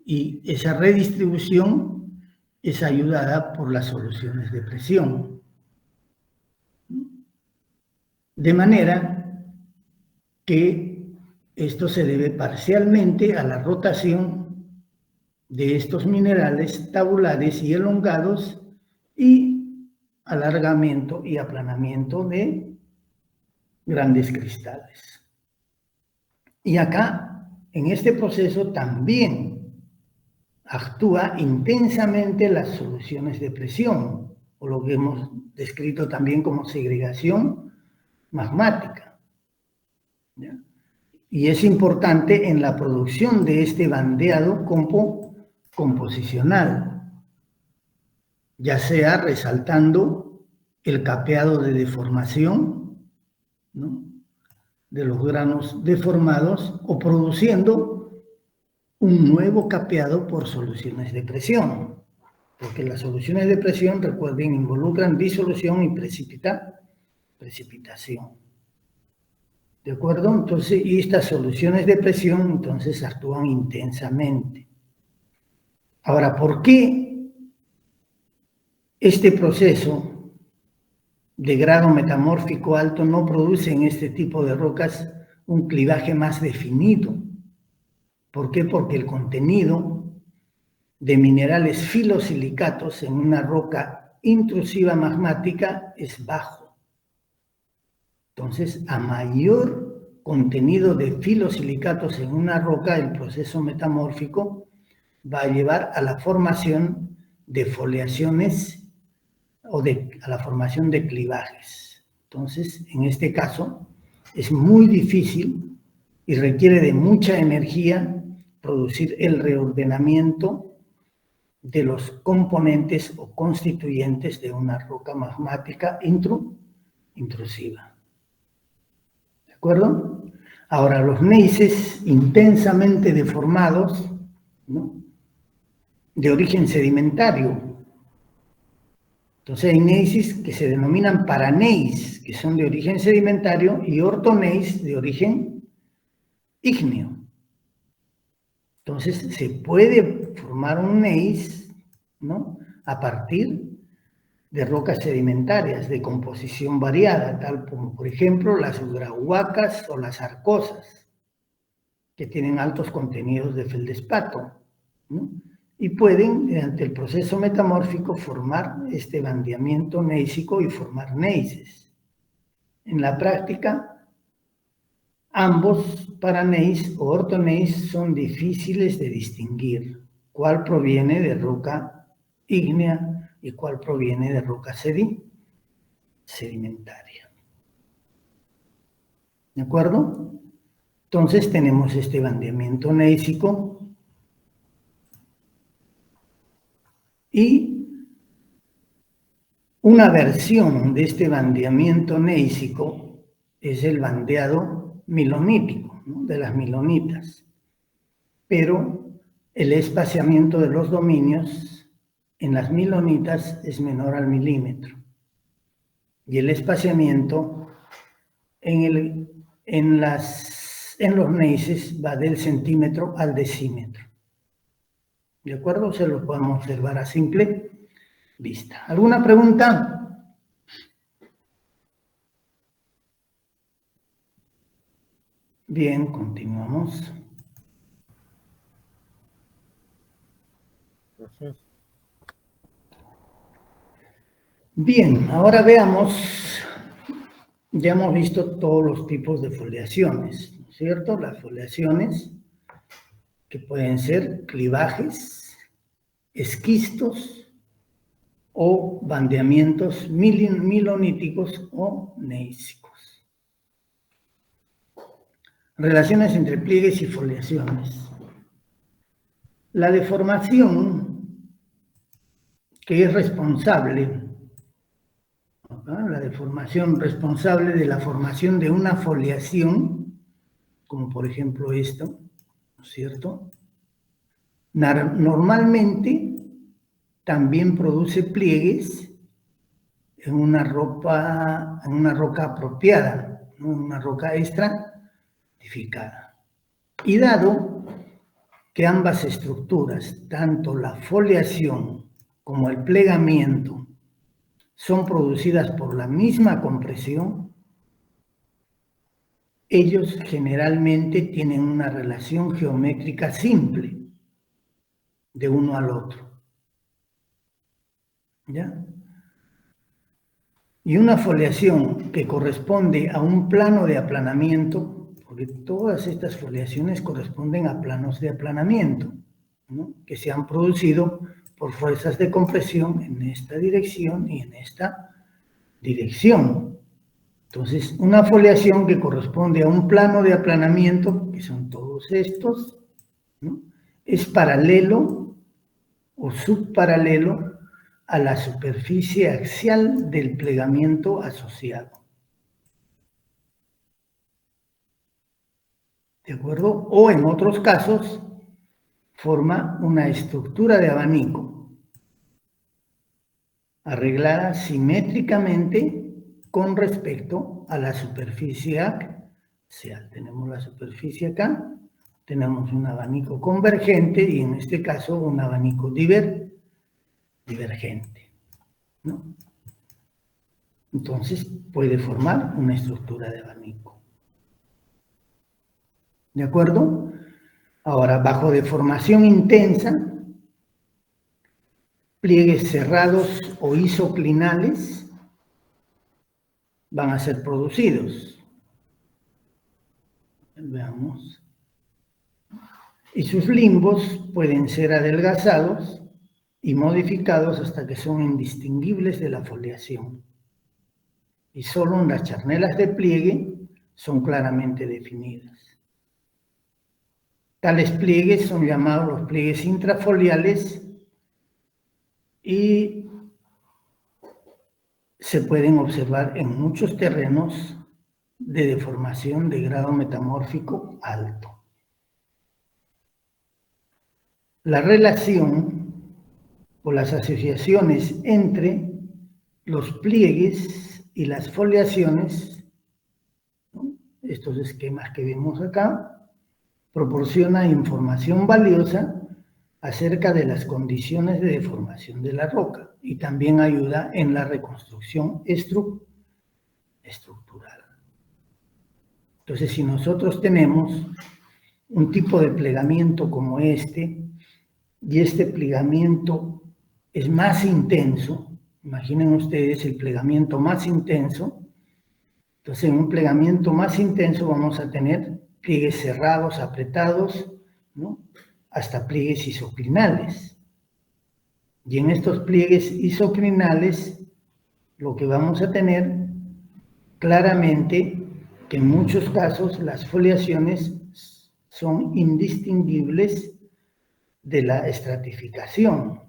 Y esa redistribución es ayudada por las soluciones de presión. De manera que esto se debe parcialmente a la rotación de estos minerales tabulares y elongados y alargamiento y aplanamiento de grandes cristales. Y acá, en este proceso, también actúa intensamente las soluciones de presión, o lo que hemos descrito también como segregación magmática, ¿ya? Y es importante en la producción de este bandeado composicional, ya sea resaltando el capeado de deformación, ¿no?, de los granos deformados, o produciendo un nuevo capeado por soluciones de presión, porque las soluciones de presión, recuerden, involucran disolución y precipitación. ¿De acuerdo? Entonces, y estas soluciones de presión, entonces, actúan intensamente. Ahora, ¿por qué este proceso de grado metamórfico alto no produce en este tipo de rocas un clivaje más definido? ¿Por qué? Porque el contenido de minerales filosilicatos en una roca intrusiva magmática es bajo. Entonces, a mayor contenido de filosilicatos en una roca, el proceso metamórfico va a llevar a la formación de foliaciones o a la formación de clivajes. Entonces, en este caso, es muy difícil y requiere de mucha energía producir el reordenamiento de los componentes o constituyentes de una roca magmática intrusiva. ¿De acuerdo? Ahora, los gneisses intensamente deformados, ¿no?, de origen sedimentario. Entonces hay gneisses que se denominan paragneiss, que son de origen sedimentario, y orthogneiss de origen ígneo. Entonces se puede formar un gneiss, ¿no?, a partir de rocas sedimentarias de composición variada, tal como por ejemplo las udrahuacas o las arcosas, que tienen altos contenidos de feldespato, ¿no?, y pueden, mediante el proceso metamórfico, formar este bandeamiento gneísico y formar gneisses. En la práctica, ambos paragneiss o orthogneiss son difíciles de distinguir cuál proviene de roca ígnea y cuál proviene de roca sedimentaria. ¿De acuerdo? Entonces tenemos este bandeamiento gneísico y una versión de este bandeamiento gneísico es el bandeado milonítico, ¿no?, de las milonitas. Pero el espaciamiento de los dominios en las milonitas es menor al milímetro. Y el espaciamiento en los gneisses va del centímetro al decímetro. ¿De acuerdo? Se lo podemos observar a simple vista. ¿Alguna pregunta? Bien, continuamos. Bien, ahora veamos, ya hemos visto todos los tipos de foliaciones, ¿no es cierto? Las foliaciones que pueden ser clivajes, esquistos o bandeamientos miloníticos o gneísicos. Relaciones entre pliegues y foliaciones. La deformación que es responsable, la deformación responsable de la formación de una foliación, como por ejemplo esto, ¿no es cierto?, normalmente también produce pliegues en una roca apropiada, ¿no?, una roca estratificada. Y dado que ambas estructuras, tanto la foliación como el plegamiento, son producidas por la misma compresión, ellos generalmente tienen una relación geométrica simple de uno al otro. ¿Ya? Y una foliación que corresponde a un plano de aplanamiento, porque todas estas foliaciones corresponden a planos de aplanamiento, ¿no?, que se han producido por fuerzas de compresión en esta dirección y en esta dirección. Entonces, una foliación que corresponde a un plano de aplanamiento, que son todos estos, ¿no?, es paralelo o subparalelo a la superficie axial del plegamiento asociado. ¿De acuerdo? O en otros casos, forma una estructura de abanico arreglada simétricamente con respecto a la superficie axial. Tenemos la superficie acá, tenemos un abanico convergente y en este caso un abanico divergente, ¿no? Entonces puede formar una estructura de abanico. ¿De acuerdo? Ahora, bajo deformación intensa, pliegues cerrados o isoclinales van a ser producidos. Veamos. Y sus limbos pueden ser adelgazados y modificados hasta que son indistinguibles de la foliación. Y solo en las charnelas de pliegue son claramente definidas. Tales pliegues son llamados los pliegues intrafoliales y se pueden observar en muchos terrenos de deformación de grado metamórfico alto. La relación o las asociaciones entre los pliegues y las foliaciones, ¿no? Estos esquemas que vemos acá, proporciona información valiosa acerca de las condiciones de deformación de la roca y también ayuda en la reconstrucción estructural. Entonces, si nosotros tenemos un tipo de plegamiento como este, y este plegamiento es más intenso, imaginen ustedes el plegamiento más intenso, entonces en un plegamiento más intenso vamos a tener pliegues cerrados, apretados, ¿no? Hasta pliegues isoclinales. Y en estos pliegues isoclinales lo que vamos a tener claramente que en muchos casos las foliaciones son indistinguibles de la estratificación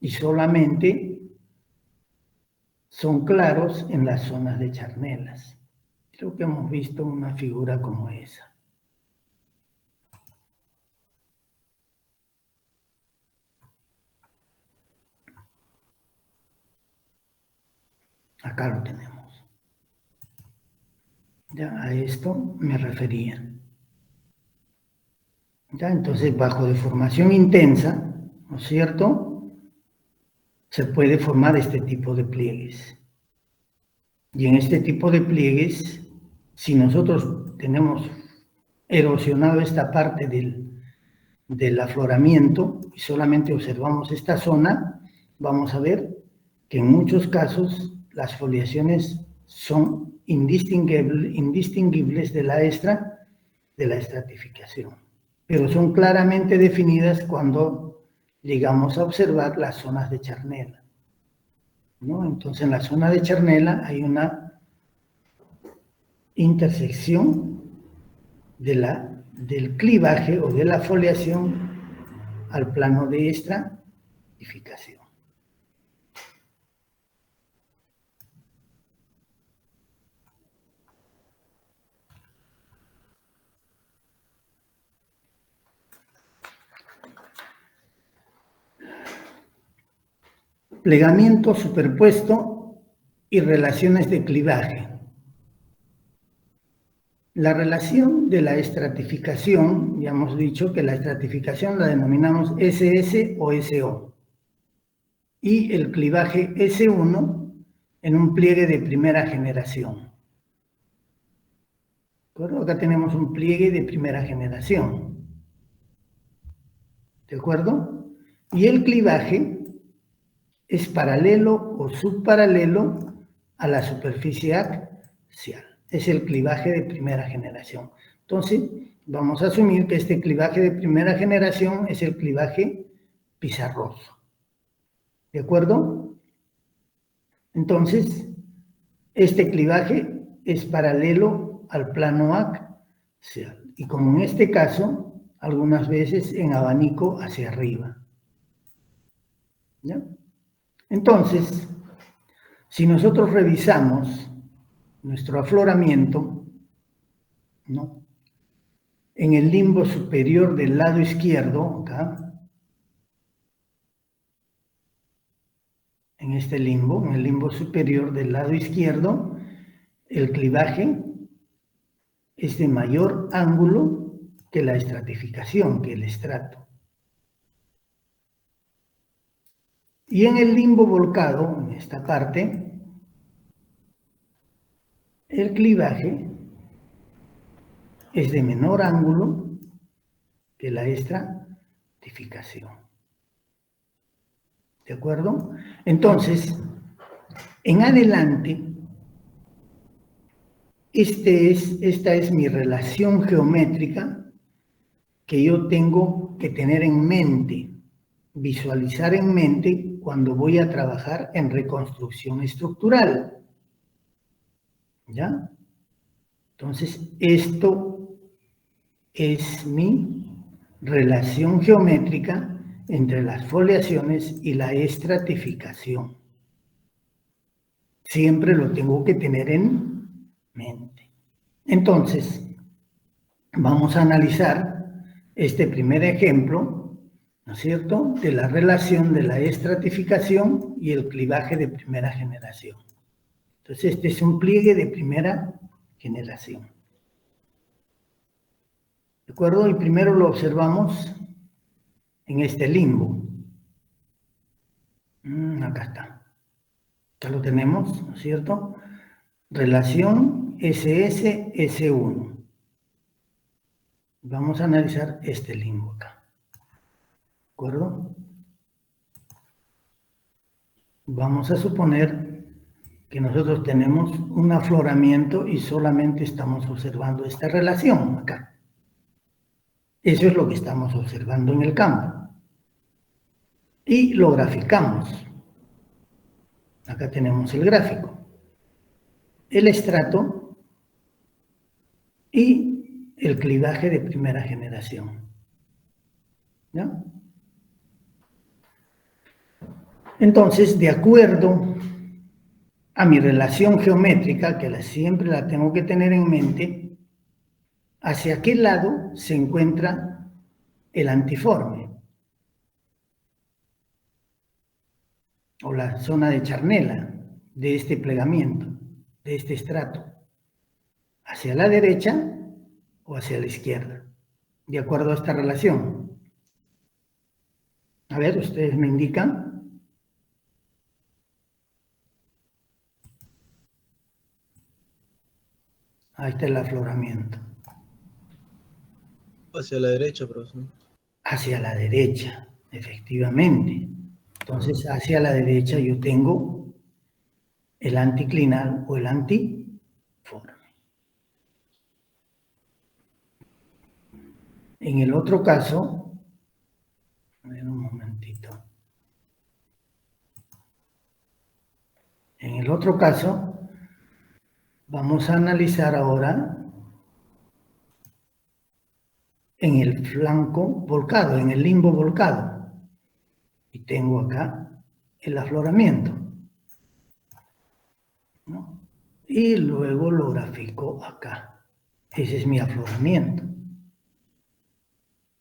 y solamente son claros en las zonas de charnelas. Creo que hemos visto una figura como esa. Acá lo tenemos. Ya a esto me refería. Ya, entonces, bajo deformación intensa, ¿no es cierto?, se puede formar este tipo de pliegues. Y en este tipo de pliegues, si nosotros tenemos erosionado esta parte del afloramiento y solamente observamos esta zona, vamos a ver que en muchos casos las foliaciones son indistinguibles de la estratificación, pero son claramente definidas cuando llegamos a observar las zonas de charnela, ¿no? Entonces en la zona de charnela hay una intersección del clivaje o de la foliación al plano de estratificación. Plegamiento superpuesto y relaciones de clivaje. La relación de la estratificación, ya hemos dicho que la estratificación la denominamos SS o SO, y el clivaje S1 en un pliegue de primera generación. ¿De acá tenemos un pliegue de primera generación. ¿De acuerdo? Y el clivaje es paralelo o subparalelo a la superficie axial. Es el clivaje de primera generación. Entonces, vamos a asumir que este clivaje de primera generación es el clivaje pizarroso. ¿De acuerdo? Entonces, este clivaje es paralelo al plano axial. Y como en este caso, algunas veces en abanico hacia arriba. ¿Ya? Entonces, si nosotros revisamos nuestro afloramiento, ¿no?, en el limbo superior del lado izquierdo, acá, en este limbo, en el limbo superior del lado izquierdo, el clivaje es de mayor ángulo que la estratificación, que el estrato. Y en el limbo volcado, en esta parte, el clivaje es de menor ángulo que la estratificación. ¿De acuerdo? Entonces, en adelante, esta es mi relación geométrica que yo tengo que tener en mente, visualizar en mente cuando voy a trabajar en reconstrucción estructural. ¿Ya? Entonces, esto es mi relación geométrica entre las foliaciones y la estratificación. Siempre lo tengo que tener en mente. Entonces, vamos a analizar este primer ejemplo, ¿no es cierto?, de la relación de la estratificación y el clivaje de primera generación. Entonces, este es un pliegue de primera generación. ¿De acuerdo? Y primero lo observamos en este limbo. Acá está. Ya lo tenemos, ¿no es cierto? Relación SS-S1. Vamos a analizar este limbo acá. ¿De acuerdo? Vamos a suponer que nosotros tenemos un afloramiento y solamente estamos observando esta relación acá. Eso es lo que estamos observando en el campo. Y lo graficamos. Acá tenemos el gráfico. El estrato y el clivaje de primera generación. ¿Ya? Entonces, de acuerdo a mi relación geométrica, que siempre la tengo que tener en mente, hacia qué lado se encuentra el antiforme o la zona de charnela de este plegamiento, de este estrato, hacia la derecha o hacia la izquierda, de acuerdo a esta relación. A ver, ustedes me indican. Ahí está el afloramiento. Hacia la derecha, profesor. Hacia la derecha, efectivamente. Entonces, hacia la derecha yo tengo el anticlinal o el antiforme. En el otro caso, a ver un momentito. En el otro caso, vamos a analizar ahora en el flanco volcado, en el limbo volcado. Y tengo acá el afloramiento, ¿no? Y luego lo grafico acá. Ese es mi afloramiento.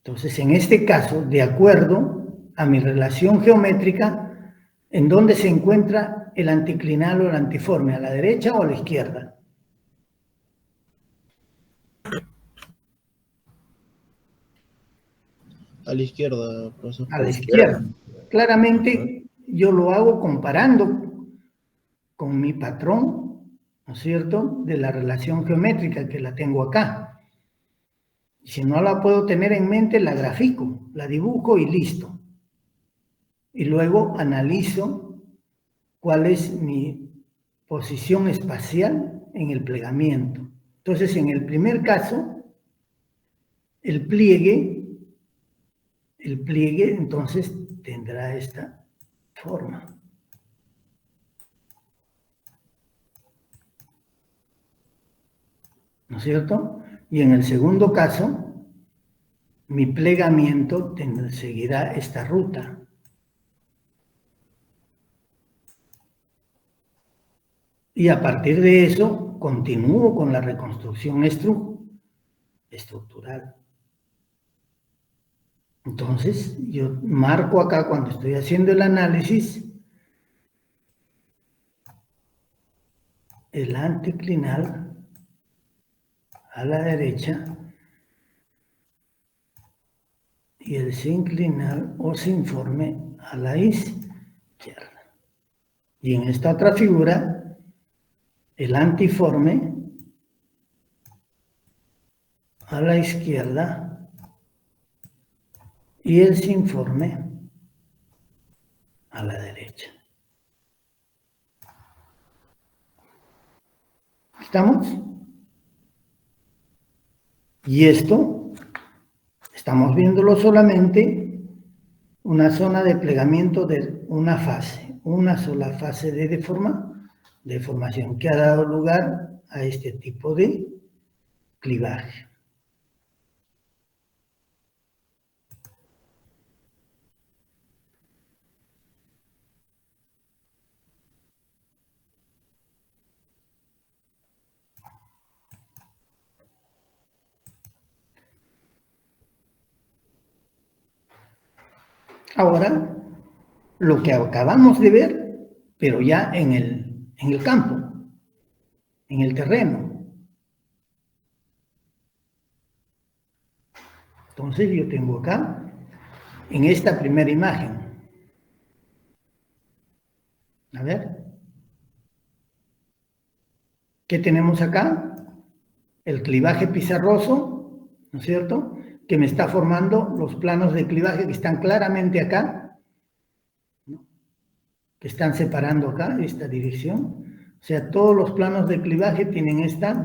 Entonces, en este caso, de acuerdo a mi relación geométrica, ¿en dónde se encuentra el anticlinal o el antiforme? ¿A la derecha o a la izquierda? A la izquierda, profesor. A la izquierda. Claramente yo lo hago comparando con mi patrón, ¿no es cierto?, de la relación geométrica que la tengo acá. Si no la puedo tener en mente, la grafico, la dibujo y listo. Y luego analizo cuál es mi posición espacial en el plegamiento. Entonces, en el primer caso, el pliegue entonces tendrá esta forma. ¿No es cierto? Y en el segundo caso, mi plegamiento seguirá esta ruta. Y a partir de eso, continúo con la reconstrucción estructural. Entonces, yo marco acá cuando estoy haciendo el análisis el anticlinal a la derecha y el sinclinal o sinforme a la izquierda. Y en esta otra figura, el antiforme a la izquierda y el sinforme a la derecha. ¿Estamos? Y esto, estamos viéndolo solamente una zona de plegamiento de una fase, una sola fase de deformación que ha dado lugar a este tipo de clivaje. Ahora, lo que acabamos de ver, pero ya en el campo, en el terreno. Entonces yo tengo acá, en esta primera imagen, a ver, ¿qué tenemos acá? El clivaje pizarroso, ¿no es cierto?, que me está formando los planos de clivaje que están claramente acá, ¿no?, que están separando acá esta dirección. O sea, todos los planos de clivaje tienen esta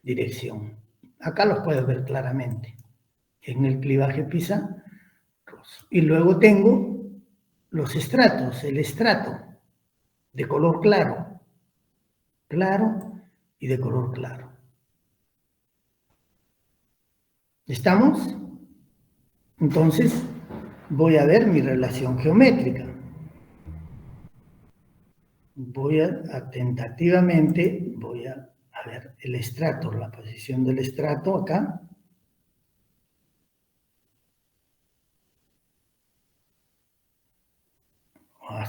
dirección. Acá los puedes ver claramente, en el clivaje pizarroso. Y luego tengo los estratos, el estrato de color claro y de color claro. ¿Estamos? Entonces, voy a ver mi relación geométrica. Tentativamente, voy a ver el estrato, la posición del estrato acá.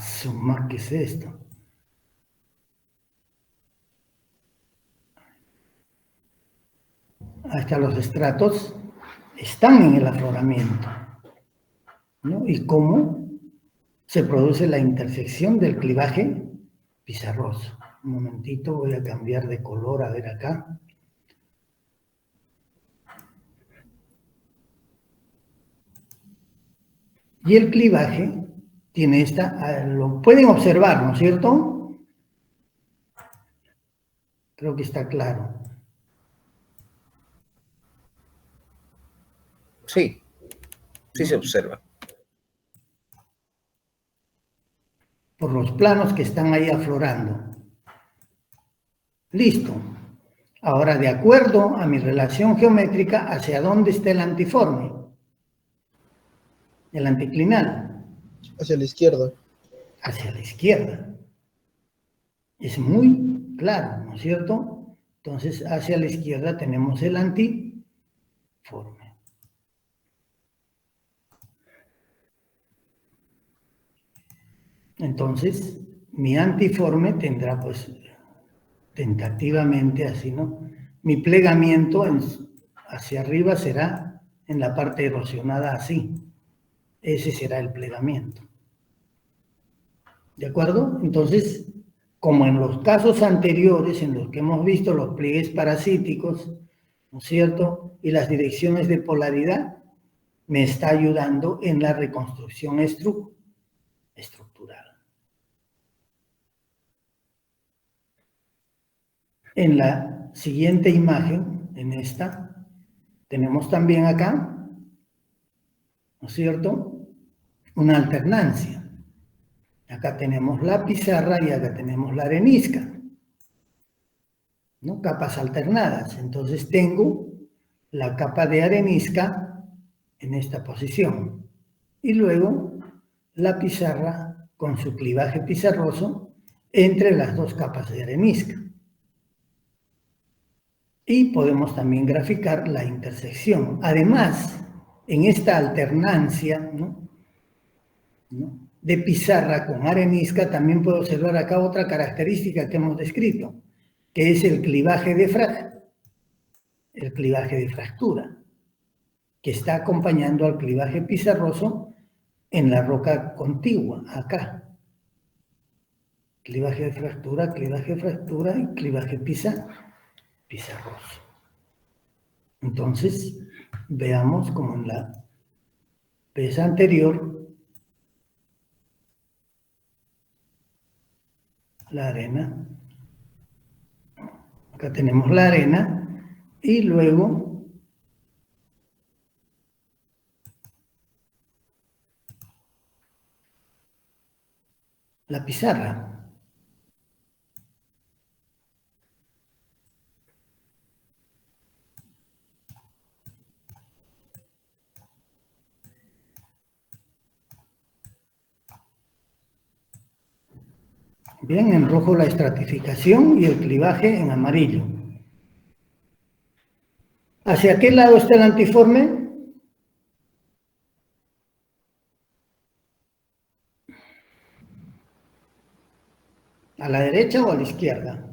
Suma, ¿qué es esto? Ahí están los estratos, están en el afloramiento, ¿no? Y cómo se produce la intersección del clivaje pizarroso. Un momentito, voy a cambiar de color, a ver acá. Y el clivaje tiene lo pueden observar, ¿no es cierto? Creo que está claro. Sí, sí se observa. Por los planos que están ahí aflorando. Listo. Ahora, de acuerdo a mi relación geométrica, ¿hacia dónde está el antiforme? El anticlinal. Hacia la izquierda. Hacia la izquierda. Es muy claro, ¿no es cierto? Entonces, hacia la izquierda tenemos el antiforme. Entonces, mi antiforme tendrá, pues, tentativamente así, ¿no? Mi plegamiento hacia arriba será en la parte erosionada así. Ese será el plegamiento. ¿De acuerdo? Entonces, como en los casos anteriores en los que hemos visto los pliegues parasíticos, ¿no es cierto?, y las direcciones de polaridad, me está ayudando en la reconstrucción estructural. En la siguiente imagen, en esta, tenemos también acá, ¿no es cierto?, una alternancia. Acá tenemos la pizarra y acá tenemos la arenisca, ¿no? Capas alternadas. Entonces tengo la capa de arenisca en esta posición. Y luego la pizarra con su clivaje pizarroso entre las dos capas de arenisca. Y podemos también graficar la intersección. Además, en esta alternancia, ¿no?, de pizarra con arenisca, también puedo observar acá otra característica que hemos descrito, que es el clivaje de fractura, que está acompañando al clivaje pizarroso en la roca contigua, acá. Clivaje de fractura y clivaje pizarroso. Entonces, veamos como en la vez anterior, la arena. Acá tenemos la arena y luego la pizarra. Bien, en rojo la estratificación y el clivaje en amarillo. ¿Hacia qué lado está el antiforme? ¿A la derecha o a la izquierda?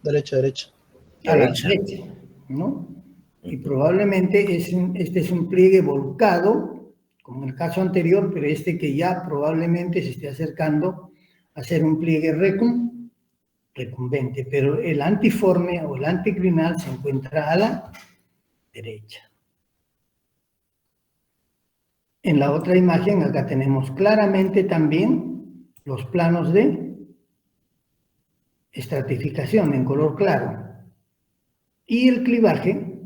Derecha, derecha. A la Derecha. derecha, ¿no? Y probablemente este es un pliegue volcado, como en el caso anterior, pero este que ya probablemente se esté acercando a ser un pliegue recumbente, pero el antiforme o el anticlinal se encuentra a la derecha. En la otra imagen, acá tenemos claramente también los planos de estratificación en color claro y el clivaje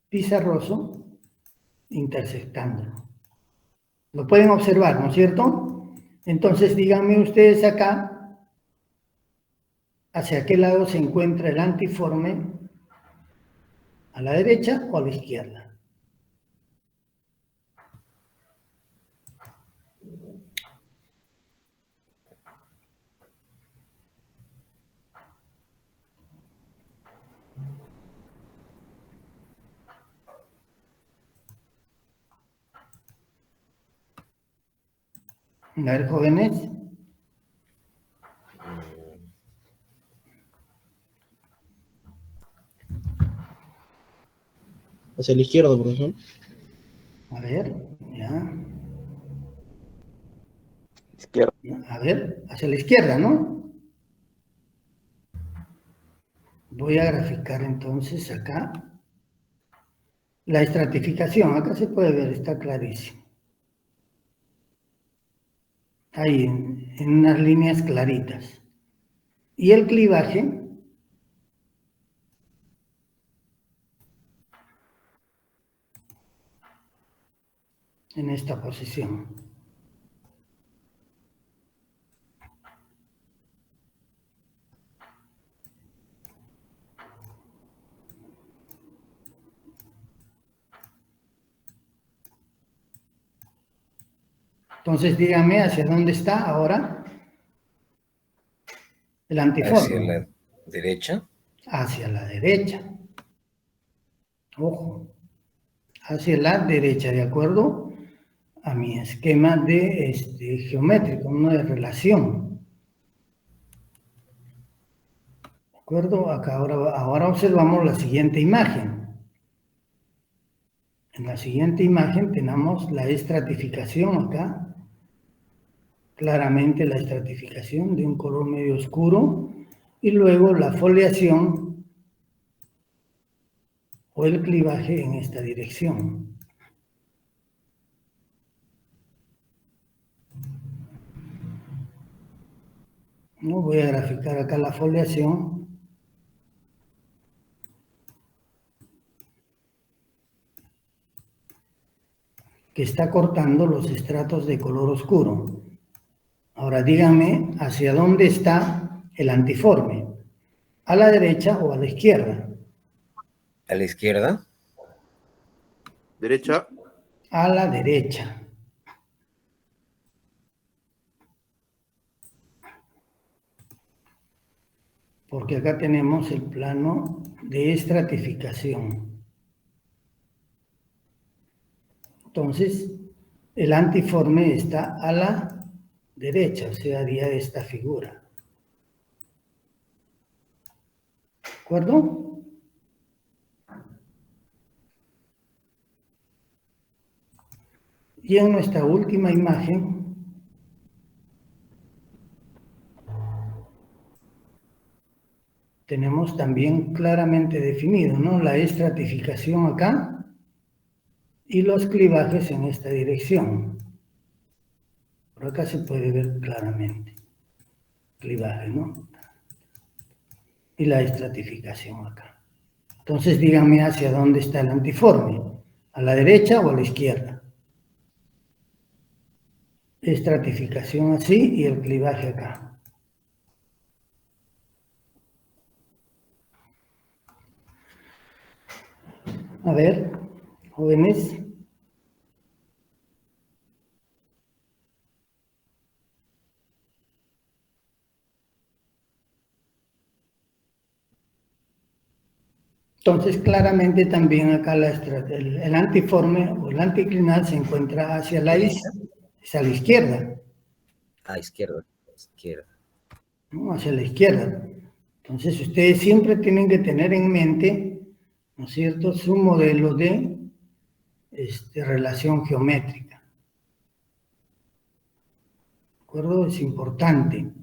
pizarroso intersectándolo. Lo pueden observar, ¿no es cierto? Entonces, díganme ustedes acá, ¿hacia qué lado se encuentra el antiforme? ¿A la derecha o a la izquierda? A ver, jóvenes. Hacia la izquierda, profesor. A ver, ya. Izquierda. A ver, hacia la izquierda, ¿no? Voy a graficar entonces acá la estratificación. Acá se puede ver, está clarísimo. Ahí, en unas líneas claritas. Y el clivaje en esta posición. Entonces díganme hacia dónde está ahora el Hacia antiforme. la derecha. Hacia la derecha. Ojo, hacia la derecha, de acuerdo a mi esquema de geométrico, uno de relación. ¿De acuerdo? Acá ahora observamos la siguiente imagen. En la siguiente imagen tenemos la estratificación acá. Claramente la estratificación de un color medio oscuro y luego la foliación o el clivaje en esta dirección. No voy a graficar acá la foliación. Que está cortando los estratos de color oscuro. Ahora díganme hacia dónde está el antiforme. ¿A la derecha o a la izquierda? A la izquierda. Derecha. A la derecha. Porque acá tenemos el plano de estratificación. Entonces, el antiforme está a la derecha, o sea, haría esta figura. ¿De acuerdo? Y en nuestra última imagen, tenemos también claramente definido, ¿no? La estratificación acá y los clivajes en esta dirección. Por acá se puede ver claramente. Clivaje, ¿no? Y la estratificación acá. Entonces díganme hacia dónde está el antiforme, ¿a la derecha o a la izquierda? Estratificación así y el clivaje acá. A ver, jóvenes. Entonces, claramente también acá el antiforme o el anticlinal se encuentra hacia la izquierda. A izquierda. Izquierda. ¿No? Hacia la izquierda. Entonces, ustedes siempre tienen que tener en mente, ¿no es cierto?, su modelo de relación geométrica. ¿De acuerdo? Es importante.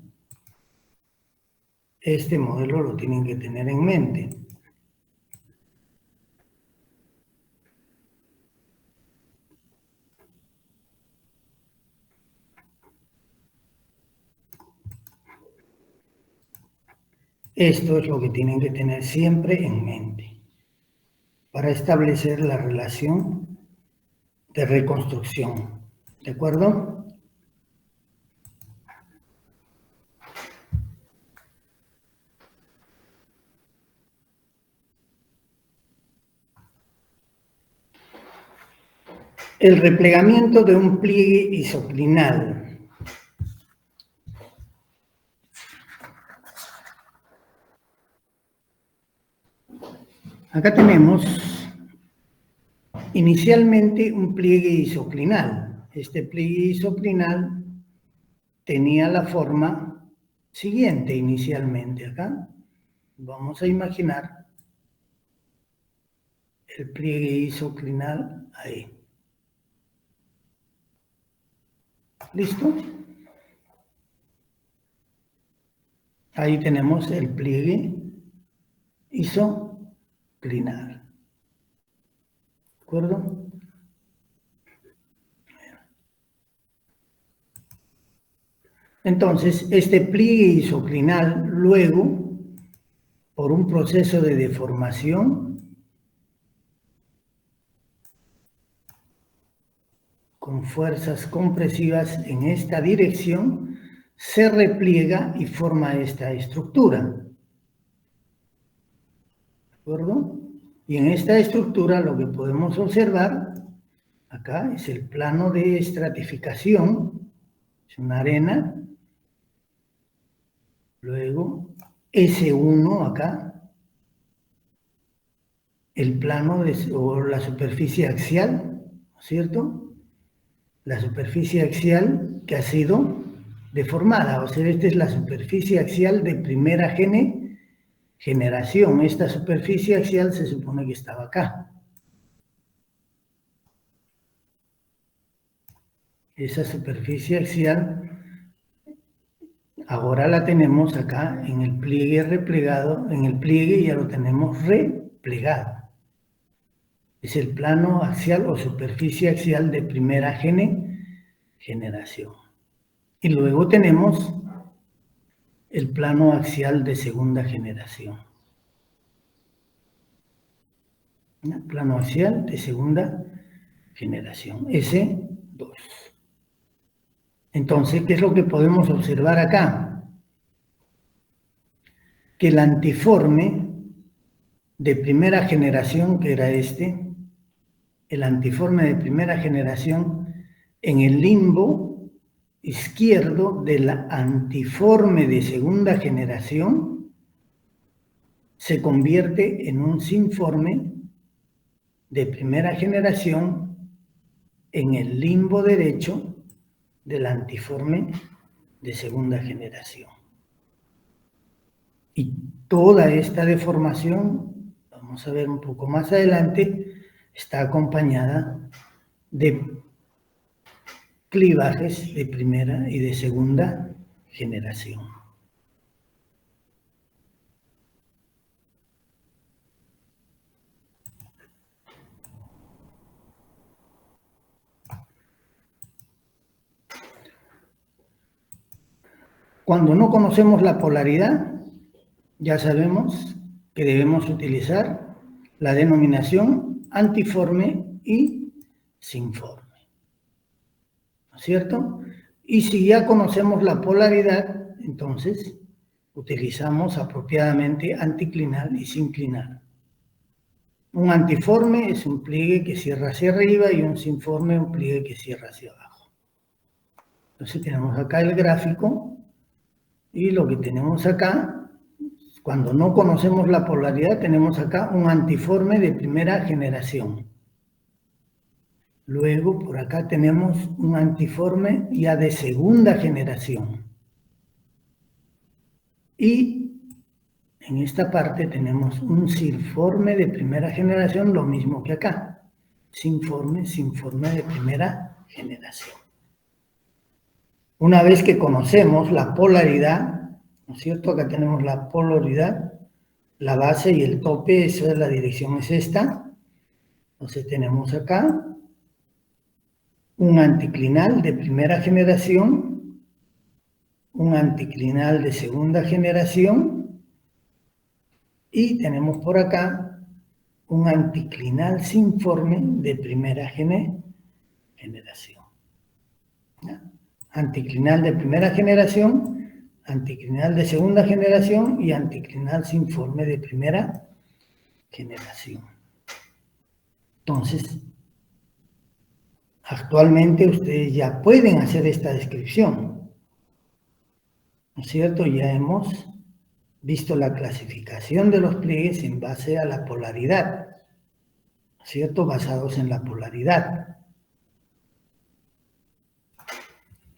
Este modelo lo tienen que tener en mente. Esto es lo que tienen que tener siempre en mente para establecer la relación de reconstrucción. ¿De acuerdo? El replegamiento de un pliegue isoclinal. Acá tenemos inicialmente un pliegue isoclinal. Este pliegue isoclinal tenía la forma siguiente inicialmente. Acá vamos a imaginar el pliegue isoclinal ahí. ¿Listo? Ahí tenemos el pliegue isoclinal. ¿De acuerdo? Entonces, este pliegue isoclinal luego, por un proceso de deformación, con fuerzas compresivas en esta dirección, se repliega y forma esta estructura. ¿De acuerdo? Y en esta estructura lo que podemos observar acá es el plano de estratificación, es una arena, luego S1 acá, el plano o la superficie axial, ¿no es cierto? La superficie axial que ha sido deformada, o sea, esta es la superficie axial de primera generación. Esta superficie axial se supone que estaba acá. Esa superficie axial ahora la tenemos acá en el pliegue replegado, en el pliegue ya lo tenemos replegado. Es el plano axial o superficie axial de primera generación. Y luego tenemos el plano axial de segunda generación. Plano axial de segunda generación, S2. Entonces, ¿qué es lo que podemos observar acá? Que el antiforme de primera generación, que era el antiforme de primera generación, en el limbo izquierdo del antiforme de segunda generación, se convierte en un sinforme de primera generación en el limbo derecho del antiforme de segunda generación. Y toda esta deformación, vamos a ver un poco más adelante, está acompañada de clivajes de primera y de segunda generación. Cuando no conocemos la polaridad, ya sabemos que debemos utilizar la denominación antiforme y sinforme, ¿no es cierto? Y si ya conocemos la polaridad, entonces utilizamos apropiadamente anticlinal y sinclinal. Un antiforme es un pliegue que cierra hacia arriba y un sinforme un pliegue que cierra hacia abajo. Entonces tenemos acá el gráfico y lo que tenemos acá, cuando no conocemos la polaridad, tenemos acá un antiforme de primera generación. Luego por acá tenemos un antiforme ya de segunda generación. Y en esta parte tenemos un sinforme de primera generación, lo mismo que acá. Sinforme de primera generación. Una vez que conocemos la polaridad, ¿no es cierto? Acá tenemos la polaridad, la base y el tope, esa es la dirección, es esta. Entonces tenemos acá un anticlinal de primera generación, un anticlinal de segunda generación, y tenemos por acá un anticlinal sinforme de primera generación. ¿Ya? Anticlinal de primera generación, anticlinal de segunda generación y anticlinal sinforme de primera generación. Entonces, actualmente ustedes ya pueden hacer esta descripción, ¿no es cierto? Ya hemos visto la clasificación de los pliegues en base a la polaridad, ¿no es cierto? Basados en la polaridad.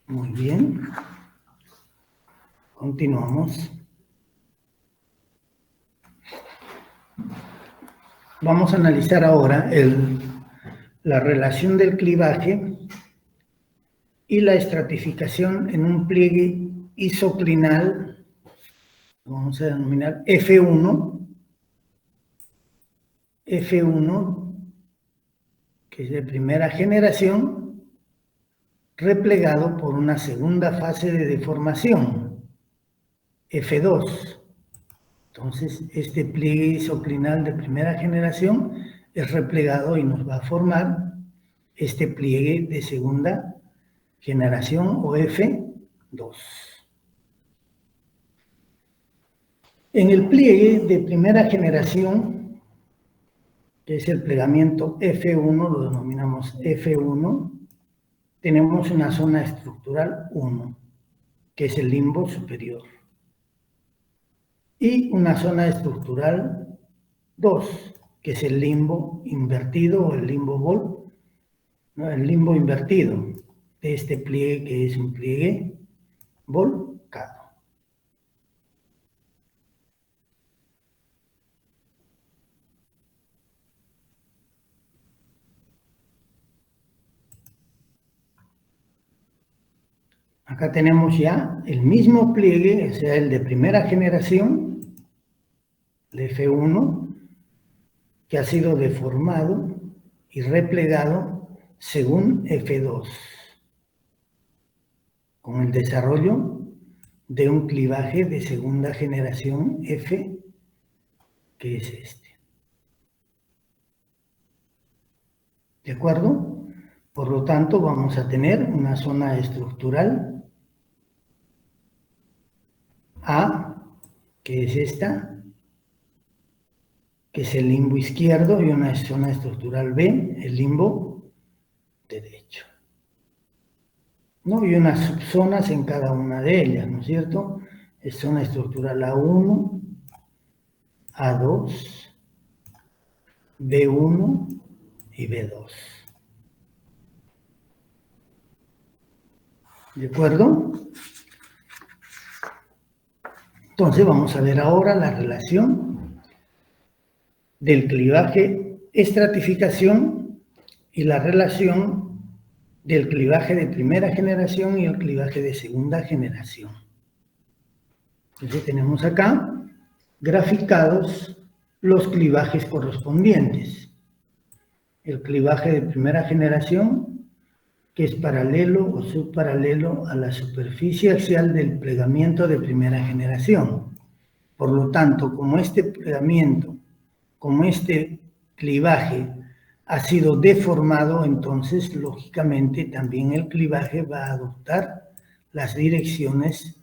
Muy bien. Continuamos. Vamos a analizar ahora la relación del clivaje y la estratificación en un pliegue isoclinal, vamos a denominar F1, que es de primera generación, replegado por una segunda fase de deformación, F2. Entonces, este pliegue isoclinal de primera generación es replegado y nos va a formar este pliegue de segunda generación o F2. En el pliegue de primera generación, que es el plegamiento F1, lo denominamos F1, tenemos una zona estructural 1, que es el limbo superior, y una zona estructural 2, que es el limbo invertido o el limbo vol, ¿no? El limbo invertido de este pliegue, que es un pliegue volcado. Acá tenemos ya el mismo pliegue, o sea, el de primera generación, el F1, que ha sido deformado y replegado según F2, con el desarrollo de un clivaje de segunda generación F, que es este. ¿De acuerdo? Por lo tanto, vamos a tener una zona estructural A, que es esta, que es el limbo izquierdo, y una zona estructural B, el limbo derecho, ¿no? Y unas subzonas en cada una de ellas, ¿no es cierto? Es zona estructural A1, A2, B1 y B2. ¿De acuerdo? Entonces vamos a ver ahora la relación del clivaje estratificación y la relación del clivaje de primera generación y el clivaje de segunda generación. Entonces tenemos acá graficados los clivajes correspondientes. El clivaje de primera generación que es paralelo o subparalelo a la superficie axial del plegamiento de primera generación. Por lo tanto, como este plegamiento, como este clivaje ha sido deformado, entonces, lógicamente, también el clivaje va a adoptar las direcciones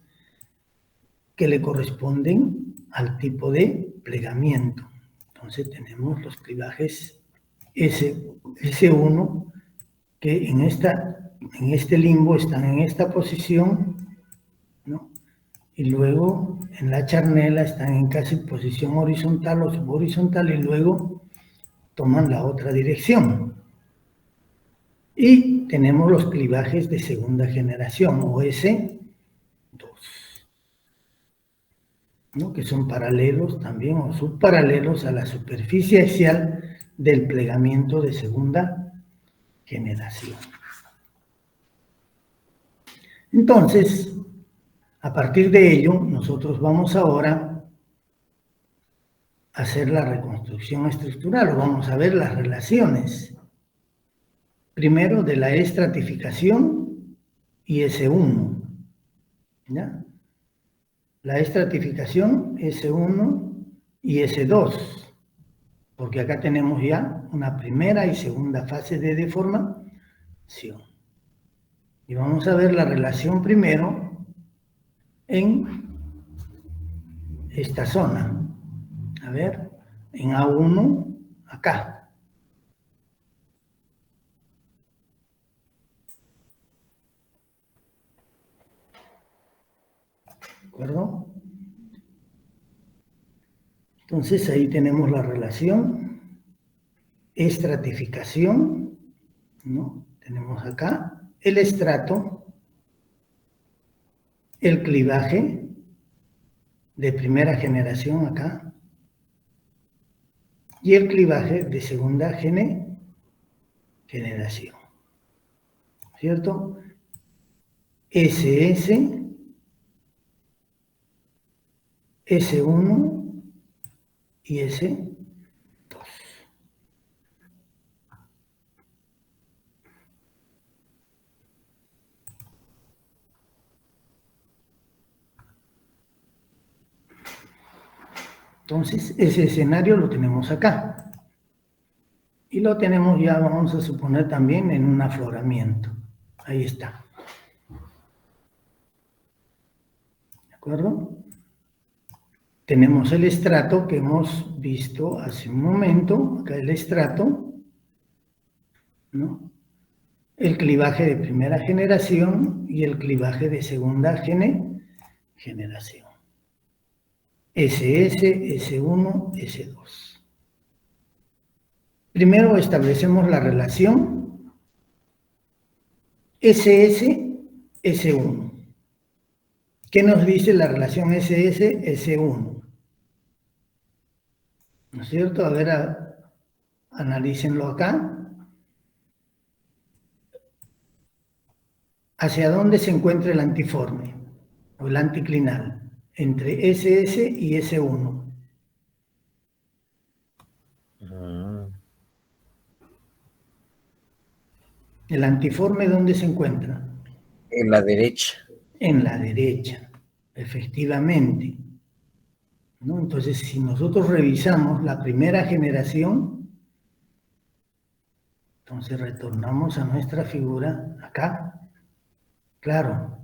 que le corresponden al tipo de plegamiento. Entonces, tenemos los clivajes S1, que en este limbo están en esta posición, ¿no? Y luego en la charnela están en casi posición horizontal o subhorizontal y luego toman la otra dirección. Y tenemos los clivajes de segunda generación, o S2, ¿no? Que son paralelos también o subparalelos a la superficie axial del plegamiento de segunda generación. Entonces, a partir de ello, nosotros vamos ahora a hacer la reconstrucción estructural, o vamos a ver las relaciones. Primero, de la estratificación y S1. ¿Ya? La estratificación S1 y S2, porque acá tenemos ya una primera y segunda fase de deformación. Y vamos a ver la relación primero en esta zona. A ver, en A1, acá. ¿De acuerdo? Entonces ahí tenemos la relación, estratificación, ¿no? Tenemos acá el estrato, el clivaje de primera generación acá, y el clivaje de segunda generación, ¿cierto? SS, S1 y S2. Entonces, ese escenario lo tenemos acá. Y lo tenemos ya, vamos a suponer, también en un afloramiento. Ahí está. ¿De acuerdo? Tenemos el estrato que hemos visto hace un momento. Acá el estrato, ¿no? El clivaje de primera generación y el clivaje de segunda generación. SS, S1, S2. Primero establecemos la relación SS, S1. ¿Qué nos dice la relación SS, S1? ¿No es cierto? A ver, analícenlo acá. ¿Hacia dónde se encuentra el antiforme o el anticlinal? Entre SS y S1. ¿El antiforme dónde se encuentra? En la derecha. En la derecha, efectivamente, ¿no? Entonces, si nosotros revisamos la primera generación, entonces retornamos a nuestra figura acá. Claro,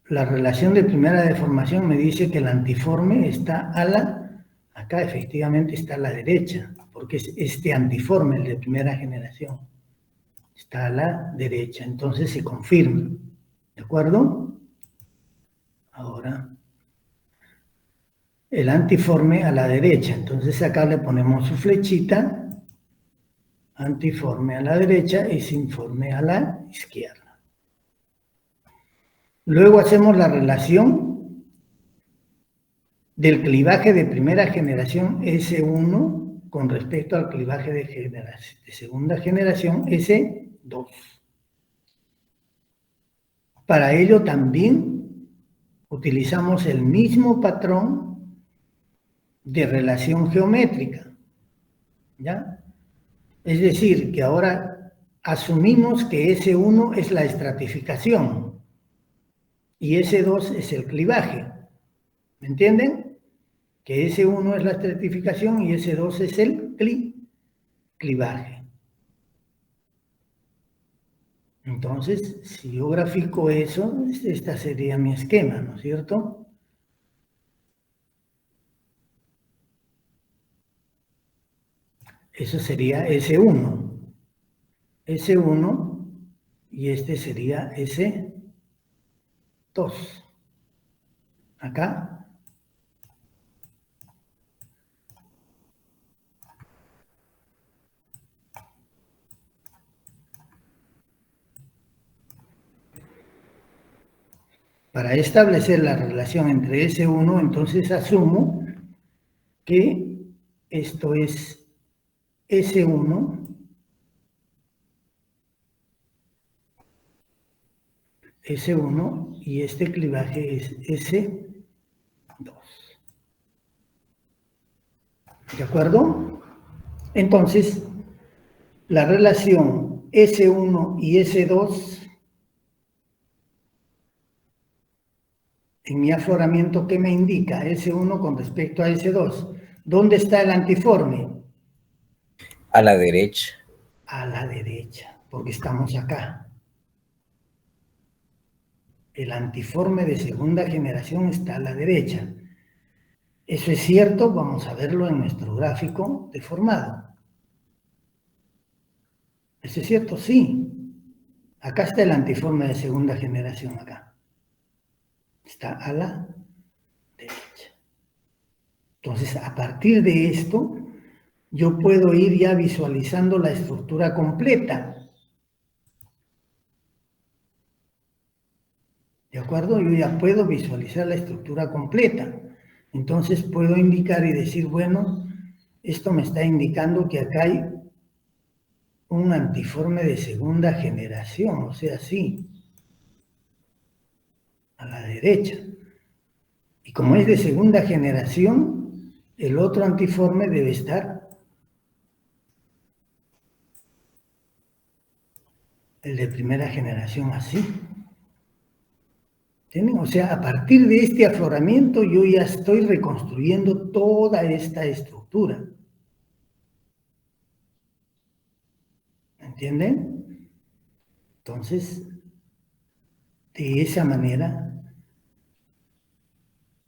la relación de primera deformación me dice que el antiforme está acá efectivamente está a la derecha, porque es este antiforme, el de primera generación, está a la derecha, entonces se confirma, ¿de acuerdo? Ahora, el antiforme a la derecha, entonces acá le ponemos su flechita, antiforme a la derecha y sinforme a la izquierda. Luego hacemos la relación del clivaje de primera generación S1 con respecto al clivaje de segunda generación S2. Para ello también utilizamos el mismo patrón de relación geométrica, ¿ya? Es decir, que ahora asumimos que S1 es la estratificación y S2 es el clivaje. ¿Me entienden? Que S1 es la estratificación y S2 es el clivaje. Entonces, si yo grafico eso, esta sería mi esquema, ¿no es cierto? Eso sería S1. S1 y este sería S2. Acá. Para establecer la relación entre S1, entonces asumo que esto es S1 S1 y este clivaje es S2. ¿De acuerdo? Entonces, la relación S1 y S2 en mi afloramiento, ¿qué me indica? S1 con respecto a S2. ¿Dónde está el antiforme? A la derecha. A la derecha, porque estamos acá. El antiforme de segunda generación está a la derecha. ¿Eso es cierto? Vamos a verlo en nuestro gráfico deformado. ¿Eso es cierto? Sí. Acá está el antiforme de segunda generación, acá. Está a la derecha. Entonces, a partir de esto, yo puedo ir ya visualizando la estructura completa. ¿De acuerdo? Yo ya puedo visualizar la estructura completa. Entonces puedo indicar y decir, bueno, esto me está indicando que acá hay un antiforme de segunda generación, o sea, sí, a la derecha. Y como es de segunda generación, el otro antiforme debe estar, el de primera generación, así. ¿Entienden? O sea, a partir de este afloramiento yo ya estoy reconstruyendo toda esta estructura. ¿Entienden? Entonces, de esa manera,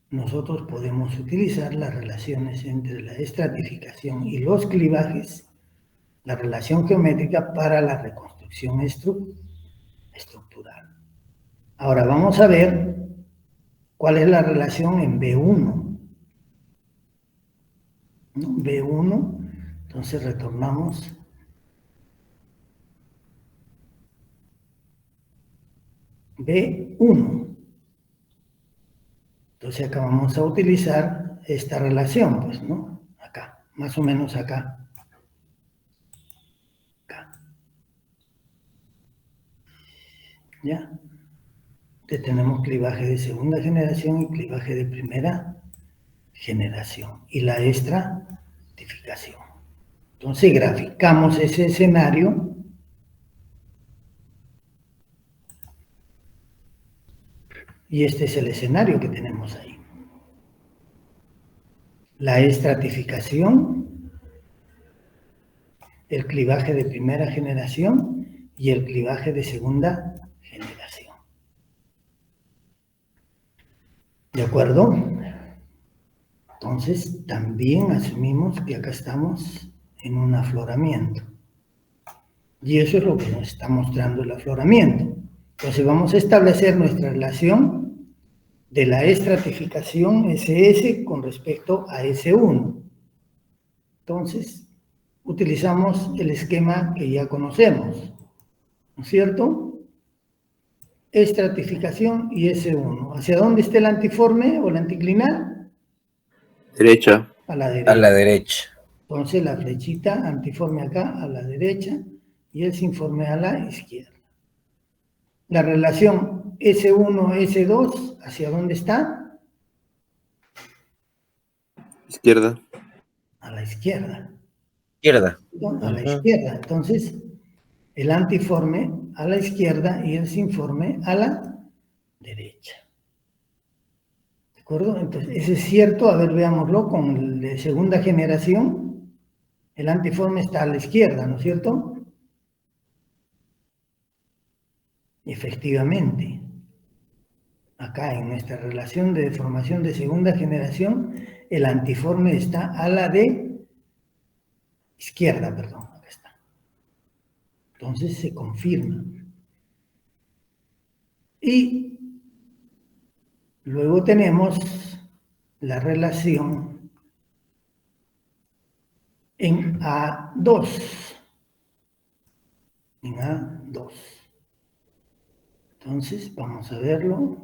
nosotros podemos utilizar las relaciones entre la estratificación y los clivajes, la relación geométrica para la reconstrucción estructural. Ahora vamos a ver cuál es la relación en B1. ¿No? B1, entonces retornamos. B1. Entonces acá vamos a utilizar esta relación, pues, ¿no? Acá, más o menos acá. Acá. ¿Ya? Entonces tenemos clivaje de segunda generación y clivaje de primera generación. Y la estratificación. Entonces graficamos ese escenario. Y este es el escenario que tenemos ahí. La estratificación, el clivaje de primera generación y el clivaje de segunda generación. ¿De acuerdo? Entonces, también asumimos que acá estamos en un afloramiento. Y eso es lo que nos está mostrando el afloramiento. Entonces, vamos a establecer nuestra relación de la estratificación SS con respecto a S1. Entonces, utilizamos el esquema que ya conocemos, ¿no es cierto? Estratificación y S1. ¿Hacia dónde está el antiforme o el anticlinal? Derecha. A la derecha. A la derecha. Entonces la flechita antiforme acá a la derecha y el sinforme a la izquierda. La relación S1-S2, ¿hacia dónde está? Izquierda. A la izquierda. Izquierda. A la izquierda. Entonces, el antiforme a la izquierda y el sinforme a la derecha. ¿De acuerdo? Entonces, ese es cierto. A ver, veámoslo con el de segunda generación. El antiforme está a la izquierda, ¿no es cierto? Efectivamente. Acá en nuestra relación de deformación de segunda generación, el antiforme está a la de izquierda, perdón, acá está. Entonces se confirma. Y luego tenemos la relación en A2. En A2. Entonces, vamos a verlo.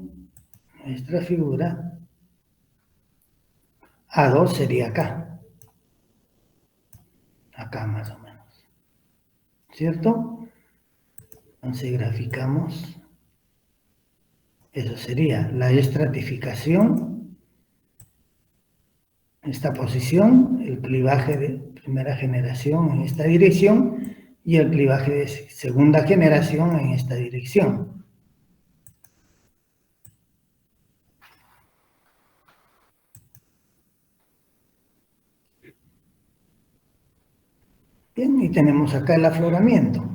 Nuestra figura. A2 sería acá. Acá más o menos. ¿Cierto? Entonces graficamos. Eso sería la estratificación. Esta posición, el clivaje de primera generación en esta dirección y el clivaje de segunda generación en esta dirección. Bien, y tenemos acá el afloramiento.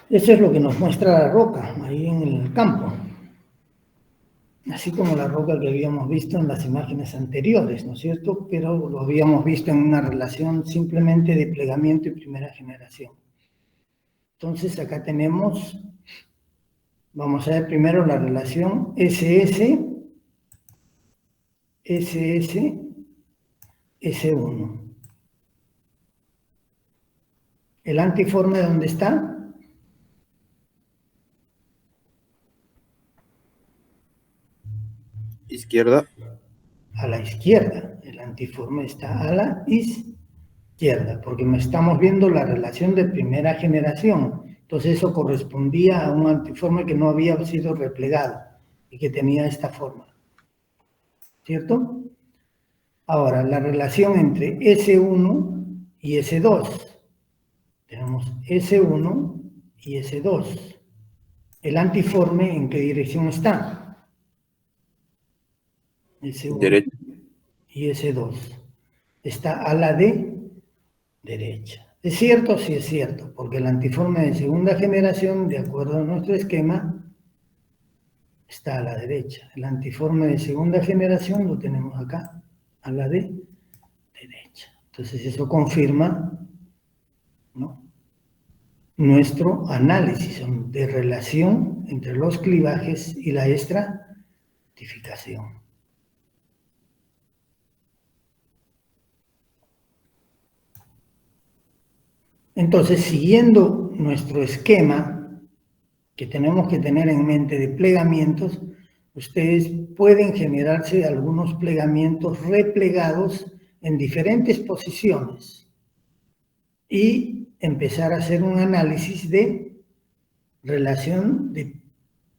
Eso es lo que nos muestra la roca, ahí en el campo. Así como la roca que habíamos visto en las imágenes anteriores, ¿no es cierto? Pero lo habíamos visto en una relación simplemente de plegamiento y primera generación. Entonces acá tenemos, vamos a ver primero la relación SS, SS, S1. ¿El antiforme dónde está? Izquierda. A la izquierda. El antiforme está a la izquierda, porque estamos viendo la relación de primera generación. Entonces eso correspondía a un antiforme que no había sido replegado y que tenía esta forma. ¿Cierto? Ahora, la relación entre S1 y S2. Tenemos S1 y S2. ¿El antiforme en qué dirección está? S1 Derecha. y S2. Está a la de derecha. ¿Es cierto? Sí es cierto, porque el antiforme de segunda generación, de acuerdo a nuestro esquema, está a la derecha. El antiforme de segunda generación lo tenemos acá, a la de derecha. Entonces eso confirma, ¿no?, nuestro análisis de relación entre los clivajes y la estratificación. Entonces, siguiendo nuestro esquema que tenemos que tener en mente de plegamientos, ustedes pueden generarse algunos plegamientos replegados en diferentes posiciones y empezar a hacer un análisis de relación de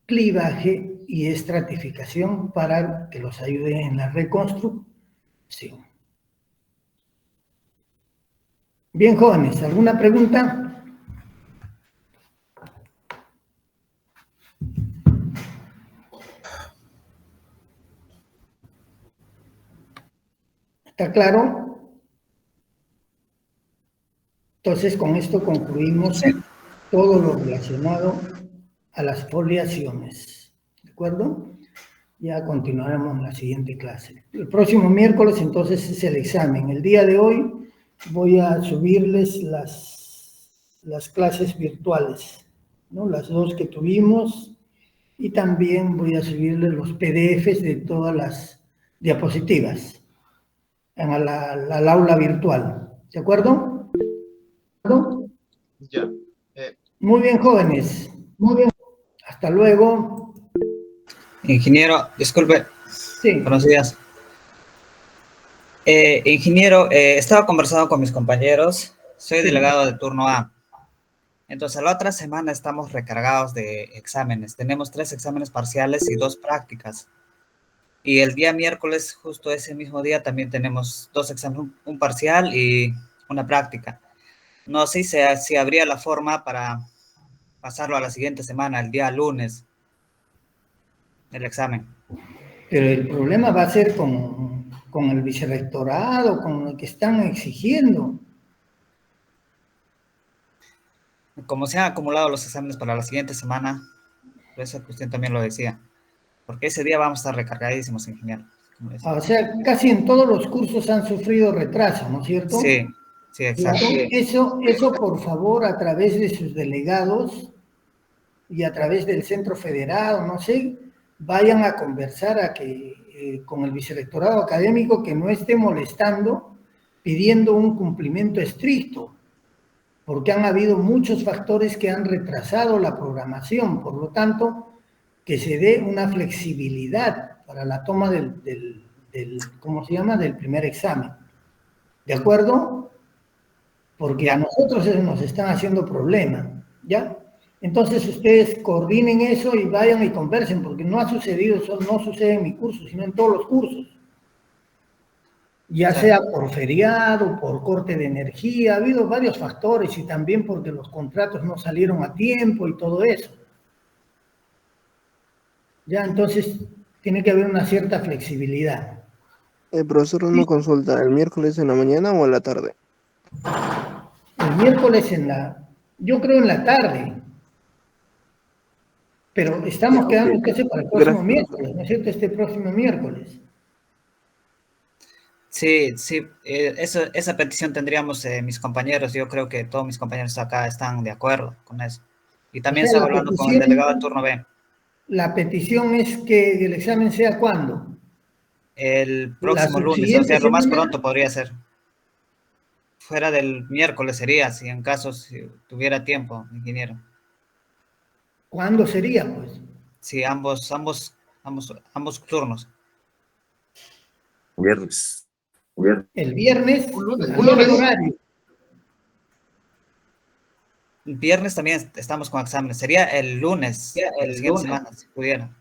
clivaje y estratificación para que los ayude en la reconstrucción. Bien, jóvenes, ¿alguna pregunta? ¿Está claro? Entonces, con esto concluimos todo lo relacionado a las foliaciones. ¿De acuerdo? Ya continuaremos en la siguiente clase. El próximo miércoles, entonces, es el examen. El día de hoy voy a subirles las clases virtuales, ¿no? Las dos que tuvimos, y también voy a subirles los PDFs de todas las diapositivas al aula virtual. ¿De acuerdo? Ya. Muy bien, jóvenes. Muy bien. Hasta luego. Ingeniero, disculpe, Sí. buenos días. Ingeniero, estaba conversando con mis compañeros, soy delegado de turno A. Entonces, la otra semana estamos recargados de exámenes. Tenemos 3 exámenes parciales y 2 prácticas. Y el día miércoles, justo ese mismo día, también tenemos 2 exámenes, un parcial y una práctica. No sé si habría la forma para pasarlo a la siguiente semana, el día lunes, el examen. Pero el problema va a ser con el vicerrectorado, con lo que están exigiendo. Como se han acumulado los exámenes para la siguiente semana, por esa cuestión también lo decía, porque ese día vamos a estar recargadísimos, ingeniero. Como decía. O sea, casi en todos los cursos han sufrido retraso, ¿no es cierto? Sí, sí, exacto. Eso, por favor, a través de sus delegados y a través del centro federado, no sé, vayan a conversar con el vicerrectorado académico que no esté molestando, pidiendo un cumplimiento estricto, porque han habido muchos factores que han retrasado la programación, por lo tanto, que se dé una flexibilidad para la toma ¿cómo se llama?, del primer examen. ¿De acuerdo? Porque a nosotros eso nos están haciendo problema, ¿ya? Entonces ustedes coordinen eso y vayan y conversen, porque no ha sucedido, eso no sucede en mi curso, sino en todos los cursos. Ya sea por feriado, por corte de energía, ha habido varios factores y también porque los contratos no salieron a tiempo y todo eso. Ya, entonces tiene que haber una cierta flexibilidad. Profesor, una consulta, ¿el miércoles en la mañana o en la tarde? El miércoles yo creo en la tarde, pero estamos quedando entonces para el próximo miércoles, ¿no es cierto? Este próximo miércoles. Sí, sí, esa petición tendríamos mis compañeros. Yo creo que todos mis compañeros acá están de acuerdo con eso. Y también estaba hablando con el delegado del turno B. La petición es que el examen sea ¿cuándo? El próximo lunes, o sea, lo más pronto podría ser. Fuera del miércoles sería, si en caso si tuviera tiempo, ingeniero. ¿Cuándo sería, pues? Sí, ambos turnos. Viernes. El viernes, Un lunes. horario. El viernes también estamos con exámenes. Sería el lunes, de la siguiente semana, si pudiera.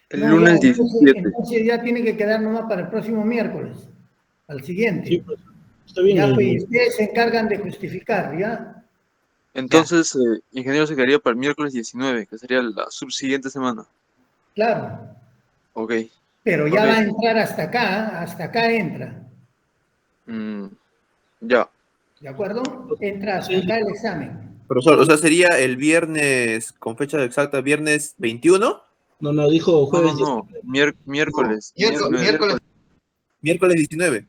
El lunes 17. Entonces ya tiene que quedar nomás para el próximo miércoles, al siguiente. Sí, pues, está bien. Ya, pues ustedes se encargan de justificar, ¿ya? Entonces, ingeniero, se quedaría para el miércoles 19, que sería la subsiguiente semana. Claro. Ok. Pero ya va a entrar hasta acá entra. Ya. ¿De acuerdo? Entra hasta acá el examen. Profesor, o sea, sería el viernes, con fecha exacta, viernes 21. No, dijo jueves. No. Miércoles. Miércoles 19.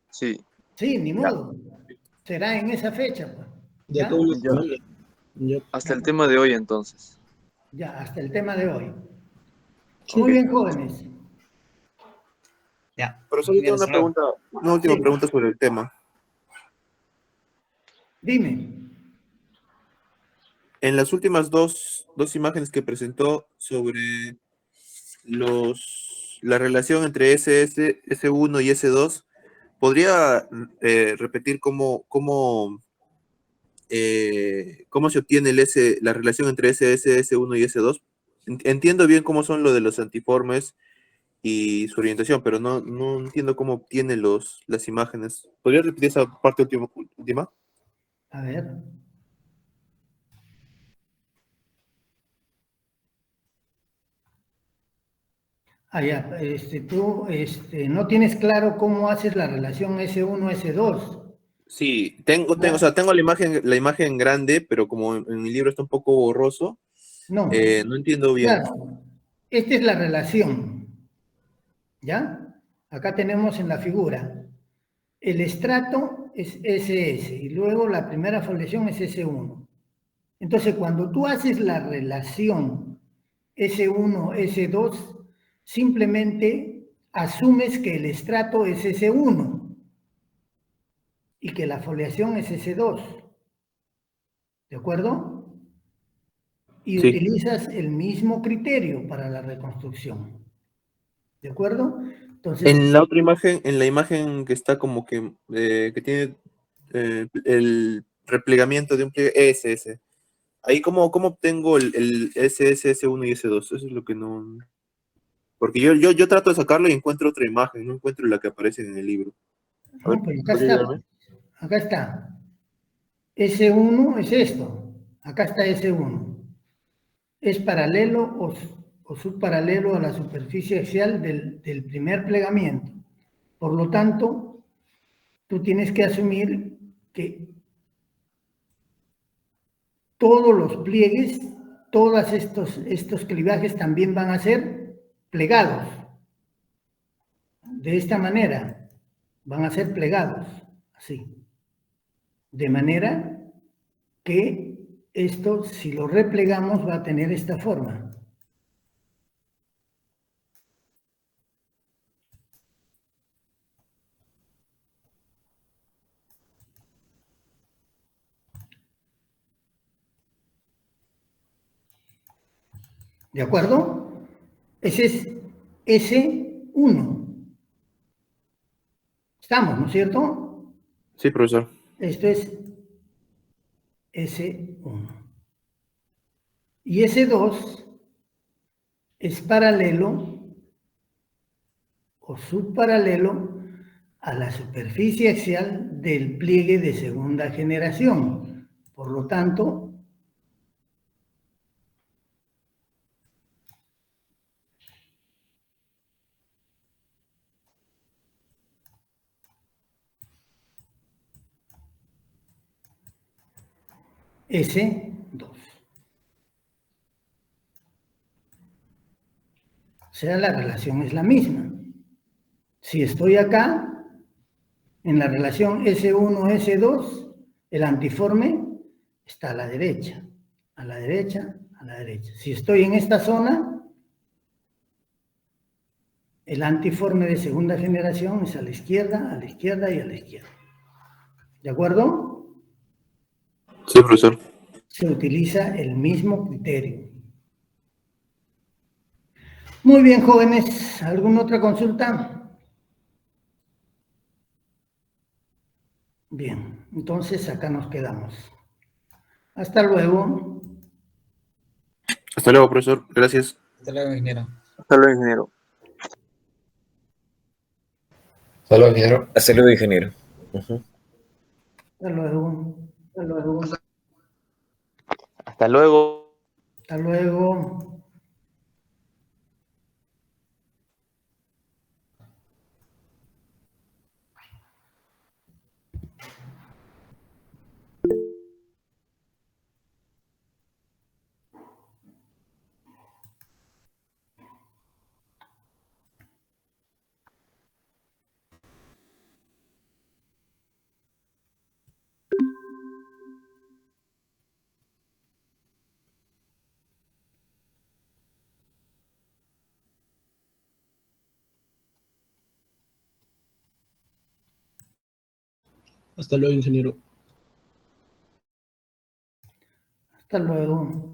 Sí. Sí, ni modo. Será en esa fecha, pues. De acá una semana. Ya. Hasta el tema de hoy, entonces. Ya, hasta el tema de hoy. Ok. Muy bien, jóvenes. Ya. Profesor, yo tengo una pregunta, una última pregunta sobre el tema. Dime. En las últimas dos imágenes que presentó sobre la relación entre SS, S1 y S2, ¿podría repetir cómo se obtiene la relación entre SS, S1 y S2? Entiendo bien cómo son lo de los antiformes y su orientación, pero no entiendo cómo obtiene las imágenes. ¿Podría repetir esa parte última? A ver. Ya, tú no tienes claro cómo haces la relación S1, S2. Sí, tengo la imagen grande, pero como en mi libro está un poco borroso, No. no entiendo bien. Claro. Esta es la relación. ¿Ya? Acá tenemos en la figura. El estrato es SS y luego la primera foliación es S1. Entonces, cuando tú haces la relación S1, S2, simplemente asumes que el estrato es S1 y que la foliación es S2. ¿De acuerdo? Y Sí. utilizas el mismo criterio para la reconstrucción. ¿De acuerdo? Entonces, En la otra imagen, en la imagen que está como que tiene el replegamiento de un pliegue SS, ahí cómo obtengo el SS, S1 y S2, eso es lo que no... Porque yo trato de sacarlo y encuentro otra imagen, no encuentro la que aparece en el libro. A ver, No, pues acá ¿podría está. ayudarme? Acá está. S1 es esto. Acá está S1. Es paralelo o subparalelo a la superficie axial del primer plegamiento. Por lo tanto, tú tienes que asumir que todos los pliegues, todos estos clivajes también van a ser plegados. De esta manera, van a ser plegados, así. De manera que esto, si lo replegamos, va a tener esta forma. ¿De acuerdo? Ese es S1. Estamos, ¿no es cierto? Sí, profesor. Esto es S1. Y S2 es paralelo o subparalelo a la superficie axial del pliegue de segunda generación. Por lo tanto, S2. O sea, la relación es la misma. Si estoy acá, en la relación S1, S2, el antiforme está a la derecha, a la derecha, a la derecha. Si estoy en esta zona, el antiforme de segunda generación es a la izquierda y a la izquierda. ¿De acuerdo? Sí, profesor. Se utiliza el mismo criterio. Muy bien, jóvenes. ¿Alguna otra consulta? Bien, entonces acá nos quedamos. Hasta luego. Hasta luego, profesor. Gracias. Hasta luego, ingeniero. Hasta luego, ingeniero. Hasta luego, ingeniero. Hasta luego, ingeniero. Ujú. Hasta luego. Hasta luego. Hasta luego. Hasta luego. Hasta luego, ingeniero. Hasta luego.